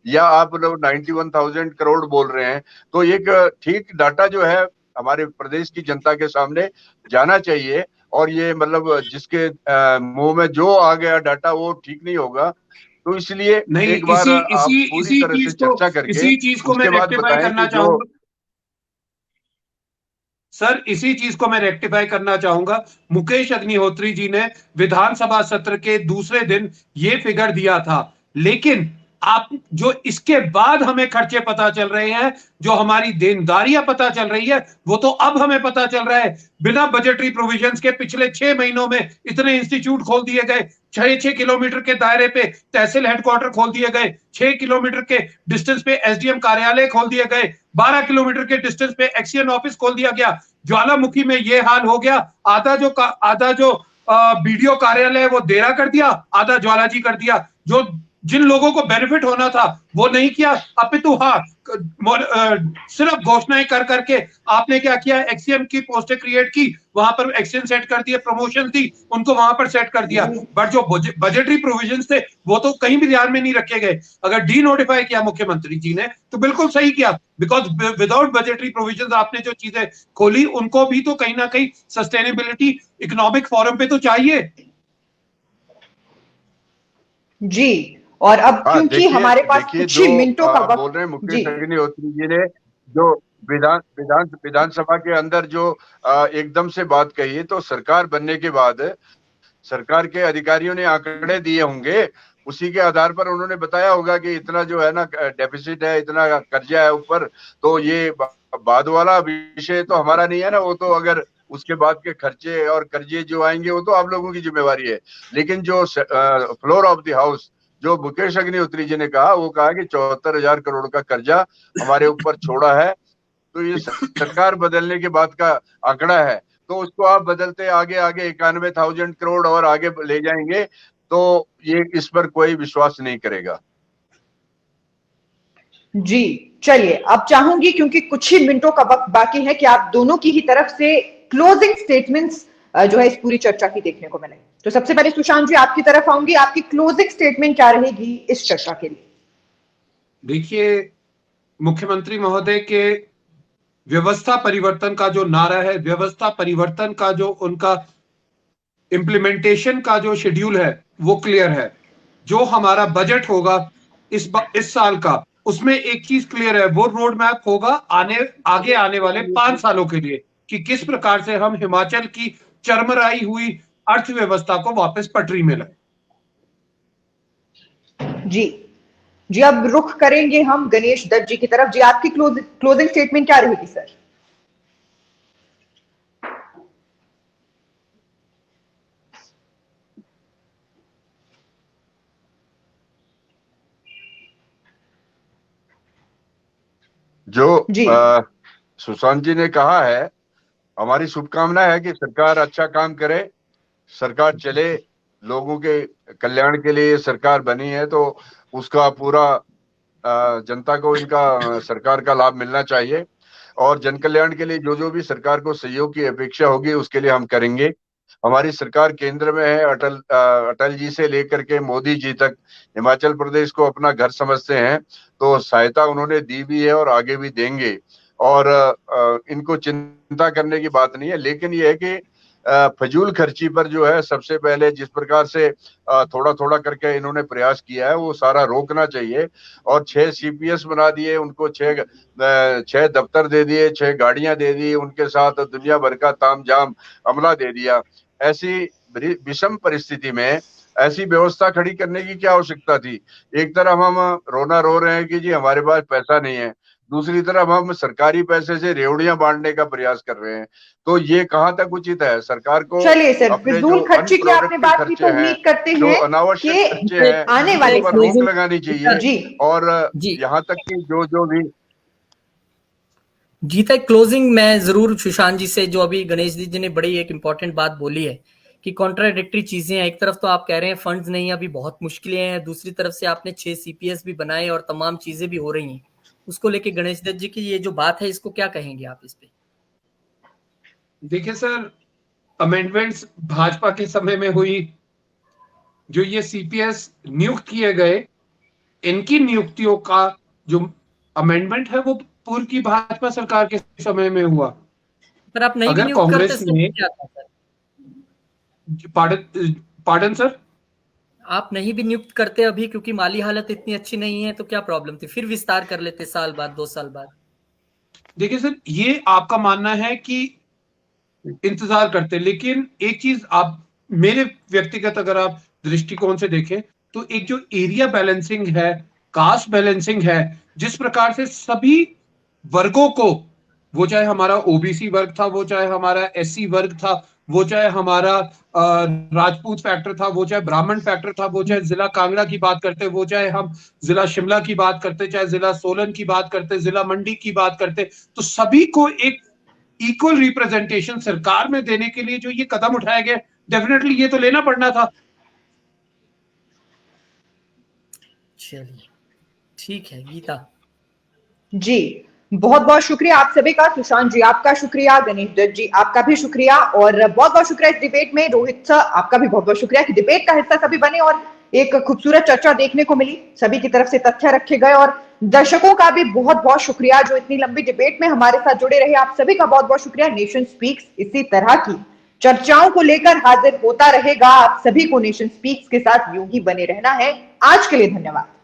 S3: या आप लोग 91,000 करोड़ बोल रहे हैं। तो एक ठीक डाटा जो है हमारे प्रदेश की जनता के सामने जाना चाहिए, और ये मतलब जिसके मुंह में जो आ गया डाटा वो ठीक नहीं होगा। तो इसलिए
S2: नहीं,
S3: एक बार आप पूरी तरह से चर्चा करके
S2: इसी चीज को मैं रेक्टिफाई करना चाहूंगा सर, इसी चीज को मैं रेक्टिफाई करना चाहूंगा। मुकेश अग्निहोत्री जी ने विधानसभा सत्र के दूसरे दिन ये फिगर दिया था, लेकिन आप जो इसके बाद हमें खर्चे पता चल रहे हैं, जो हमारी देनदारियां पता चल रही है, वो तो अब हमें पता चल रहा है। बिना बजटरी प्रोविजंस के पिछले 6 महीनों में इतने इंस्टीट्यूट खोल दिए गए, 6 किलोमीटर के दायरे पे तहसील हेडक्वार्टर खोल दिए गए, 6 किलोमीटर के डिस्टेंस पे एसडीएम कार्यालय खोल दिए गए, 12 किलोमीटर के डिस्टेंस पे एक्सीएन ऑफिस खोल दिया गया। ज्वालामुखी में ये हाल हो गया, आधा जो बीडीओ कार्यालय है वो देरा कर दिया, आधा ज्वालाजी कर दिया। जो जिन लोगों को बेनिफिट होना था वो नहीं किया, अपितु सिर्फ घोषणाएं कर करके आपने क्या किया, एक्सीएम की पोस्टें क्रिएट की, वहां पर एक्सीएम सेट कर दिए, प्रमोशन दी उनको वहां पर सेट कर दिया, बट जो बजटरी प्रोविजंस थे वो तो कहीं भी ध्यान में नहीं रखे गए। अगर डी नोटिफाई किया मुख्यमंत्री जी ने तो बिल्कुल सही किया, बिकॉज विदाउट बजटरी प्रोविजंस आपने जो चीजें खोली उनको भी तो कहीं ना कहीं सस्टेनेबिलिटी इकोनॉमिक फोरम पे तो चाहिए।
S4: जी, और अब क्योंकि हमारे पास कुछ ही मिनटों का वक्त,
S3: बोल रहे हैं मुकेश अग्निहोत्री जी ने जो विधानसभा के अंदर जो एकदम से बात कही है, तो सरकार बनने के बाद सरकार के अधिकारियों ने आंकड़े दिए होंगे, उसी के आधार पर उन्होंने बताया होगा कि इतना जो है ना डेफिसिट है, इतना कर्जा है ऊपर। तो ये बाद वाला विषय तो हमारा नहीं है ना, वो तो अगर उसके बाद के खर्चे और कर्जे जो आएंगे वो तो आप लोगों की जिम्मेवारी है। लेकिन जो फ्लोर ऑफ द हाउस जो मुकेश अग्निहोत्री जी ने कहा, वो कहा कि 74,000 करोड़ का कर्जा हमारे ऊपर छोड़ा है। तो ये सरकार बदलने के बाद का आंकड़ा है, तो उसको आप बदलते आगे 91,000 करोड़ और आगे ले जाएंगे तो ये इस पर कोई विश्वास नहीं करेगा।
S4: जी चलिए, अब चाहूंगी क्योंकि कुछ ही मिनटों का वक्त बाकी है कि आप दोनों की ही तरफ से क्लोजिंग स्टेटमेंट्स जो है इस पूरी चर्चा की देखने को मिले। तो सबसे पहले सुशांत जी आपकी तरफ आऊंगी, आपकी क्लोजिंग स्टेटमेंट क्या रहेगी इस चर्चा के लिए?
S2: देखिए, मुख्यमंत्री महोदय के व्यवस्था परिवर्तन का जो नारा है, व्यवस्था परिवर्तन का जो उनका इम्प्लीमेंटेशन का जो शेड्यूल है वो क्लियर है। जो हमारा बजट होगा इस साल का, उसमें एक चीज क्लियर है, वो रोड मैप होगा आगे आने वाले 5 सालों के लिए, कि किस प्रकार से हम हिमाचल की चरमराई हुई अर्थव्यवस्था को वापस पटरी में लाए।
S4: जी जी, अब रुख करेंगे हम गणेश दत्त जी की तरफ। जी, आपकी क्लोजिंग स्टेटमेंट क्या रहेगी सर?
S3: जो
S4: जी
S3: सुशांत जी ने कहा है, हमारी शुभकामना है कि सरकार अच्छा काम करे, सरकार चले, लोगों के कल्याण के लिए सरकार बनी है, तो उसका पूरा जनता को इनका सरकार का लाभ मिलना चाहिए, और जन कल्याण के लिए जो जो भी सरकार को सहयोग की अपेक्षा होगी उसके लिए हम करेंगे। हमारी सरकार केंद्र में है, अटल जी से लेकर के मोदी जी तक हिमाचल प्रदेश को अपना घर समझते हैं, तो सहायता उन्होंने दी भी है और आगे भी देंगे, और इनको चिंता करने की बात नहीं है। लेकिन ये है कि फजूल खर्ची पर जो है, सबसे पहले जिस प्रकार से थोड़ा थोड़ा करके इन्होंने प्रयास किया है, वो सारा रोकना चाहिए। और 6 CPS बना दिए, उनको 6 दफ्तर दे दिए, 6 गाड़ियां दे दी, उनके साथ दुनिया भर का तामझाम अमला दे दिया। ऐसी विषम परिस्थिति में ऐसी व्यवस्था खड़ी करने की क्या आवश्यकता थी? एक तरफ हम रोना रो रहे हैं कि जी हमारे पास पैसा नहीं है, दूसरी तरफ हम सरकारी पैसे से रेवड़ियां बांटने का प्रयास कर रहे हैं, तो ये कहां तक उचित है? सरकार को
S4: चलिए सर,
S3: अपने
S4: फिजूल
S3: जो
S4: खर्ची की आपने
S3: अनप्रोडक्टिव
S4: बात की,
S3: खर्चे
S4: तो
S3: हैं,
S4: उम्मीद करते
S3: जो
S4: हैं
S3: अनावश्यक
S4: कि
S3: खर्चे हैं,
S4: आने वाले
S3: उन पर रोक लगानी चाहिए।
S4: जी
S3: और
S1: जी
S3: यहाँ तक कि जो भी
S1: जीता क्लोजिंग मैं जरूर सुशांत जी से, जो अभी गणेश जी ने बड़ी एक इंपॉर्टेंट बात बोली है कि कॉन्ट्राडिक्टरी चीजें हैं। एक तरफ तो आप कह रहे हैं फंड्स नहीं है, अभी बहुत मुश्किलें हैं, दूसरी तरफ से आपने 6 CPS भी बनाए और तमाम चीजें भी हो रही हैं। उसको लेके गणेश दत्त जी की ये जो बात है, इसको क्या कहेंगे आप इस पे?
S2: देखिए सर, अमेंडमेंट्स भाजपा के समय में हुई, जो ये CPS नियुक्त किए गए, इनकी नियुक्तियों का जो अमेंडमेंट है वो पूर्व की भाजपा सरकार के समय में हुआ।
S1: पर आप नहीं भी
S2: अगर
S1: नियुक्त करते
S2: कांग्रेस ने
S1: क्या था सर?
S2: पार्डन सर,
S1: आप नहीं भी नियुक्त करते अभी, क्योंकि माली हालत इतनी अच्छी नहीं है, तो क्या प्रॉब्लम थी? फिर विस्तार कर लेते साल बाद, 2 साल बाद।
S2: देखिए सर, ये आपका मानना है कि इंतजार करते, लेकिन एक चीज आप मेरे व्यक्तिगत अगर आप दृष्टिकोण से देखें, तो एक जो एरिया बैलेंसिंग है, कास्ट बैलेंसिंग है, जिस प्रकार से सभी वर्गों को, वो चाहे हमारा OBC वर्ग था, वो चाहे हमारा SC वर्ग था, वो चाहे हमारा राजपूत फैक्टर था, वो चाहे ब्राह्मण फैक्टर था, वो चाहे जिला कांगड़ा की बात करते, वो चाहे हम जिला शिमला की बात करते, चाहे जिला सोलन की बात करते, जिला मंडी की बात करते, तो सभी को एक इक्वल रिप्रेजेंटेशन सरकार में देने के लिए जो ये कदम उठाया गया, डेफिनेटली ये तो लेना पड़ना था।
S1: चलिए ठीक है गीता
S4: जी, बहुत बहुत शुक्रिया आप सभी का। सुशांत जी आपका शुक्रिया, गणेश दत्त जी आपका भी शुक्रिया, और बहुत बहुत शुक्रिया इस डिबेट में। रोहित सर आपका भी बहुत बहुत शुक्रिया कि डिबेट का हिस्सा सभी बने और एक खूबसूरत चर्चा देखने को मिली, सभी की तरफ से तथ्य रखे गए, और दर्शकों का भी बहुत बहुत शुक्रिया जो इतनी लंबी डिबेट में हमारे साथ जुड़े रहे। आप सभी का बहुत बहुत शुक्रिया। नेशन स्पीक्स इसी तरह की चर्चाओं को लेकर हाजिर होता रहेगा। आप सभी को नेशन स्पीक्स के साथ यूं ही बने रहना है। आज के लिए धन्यवाद।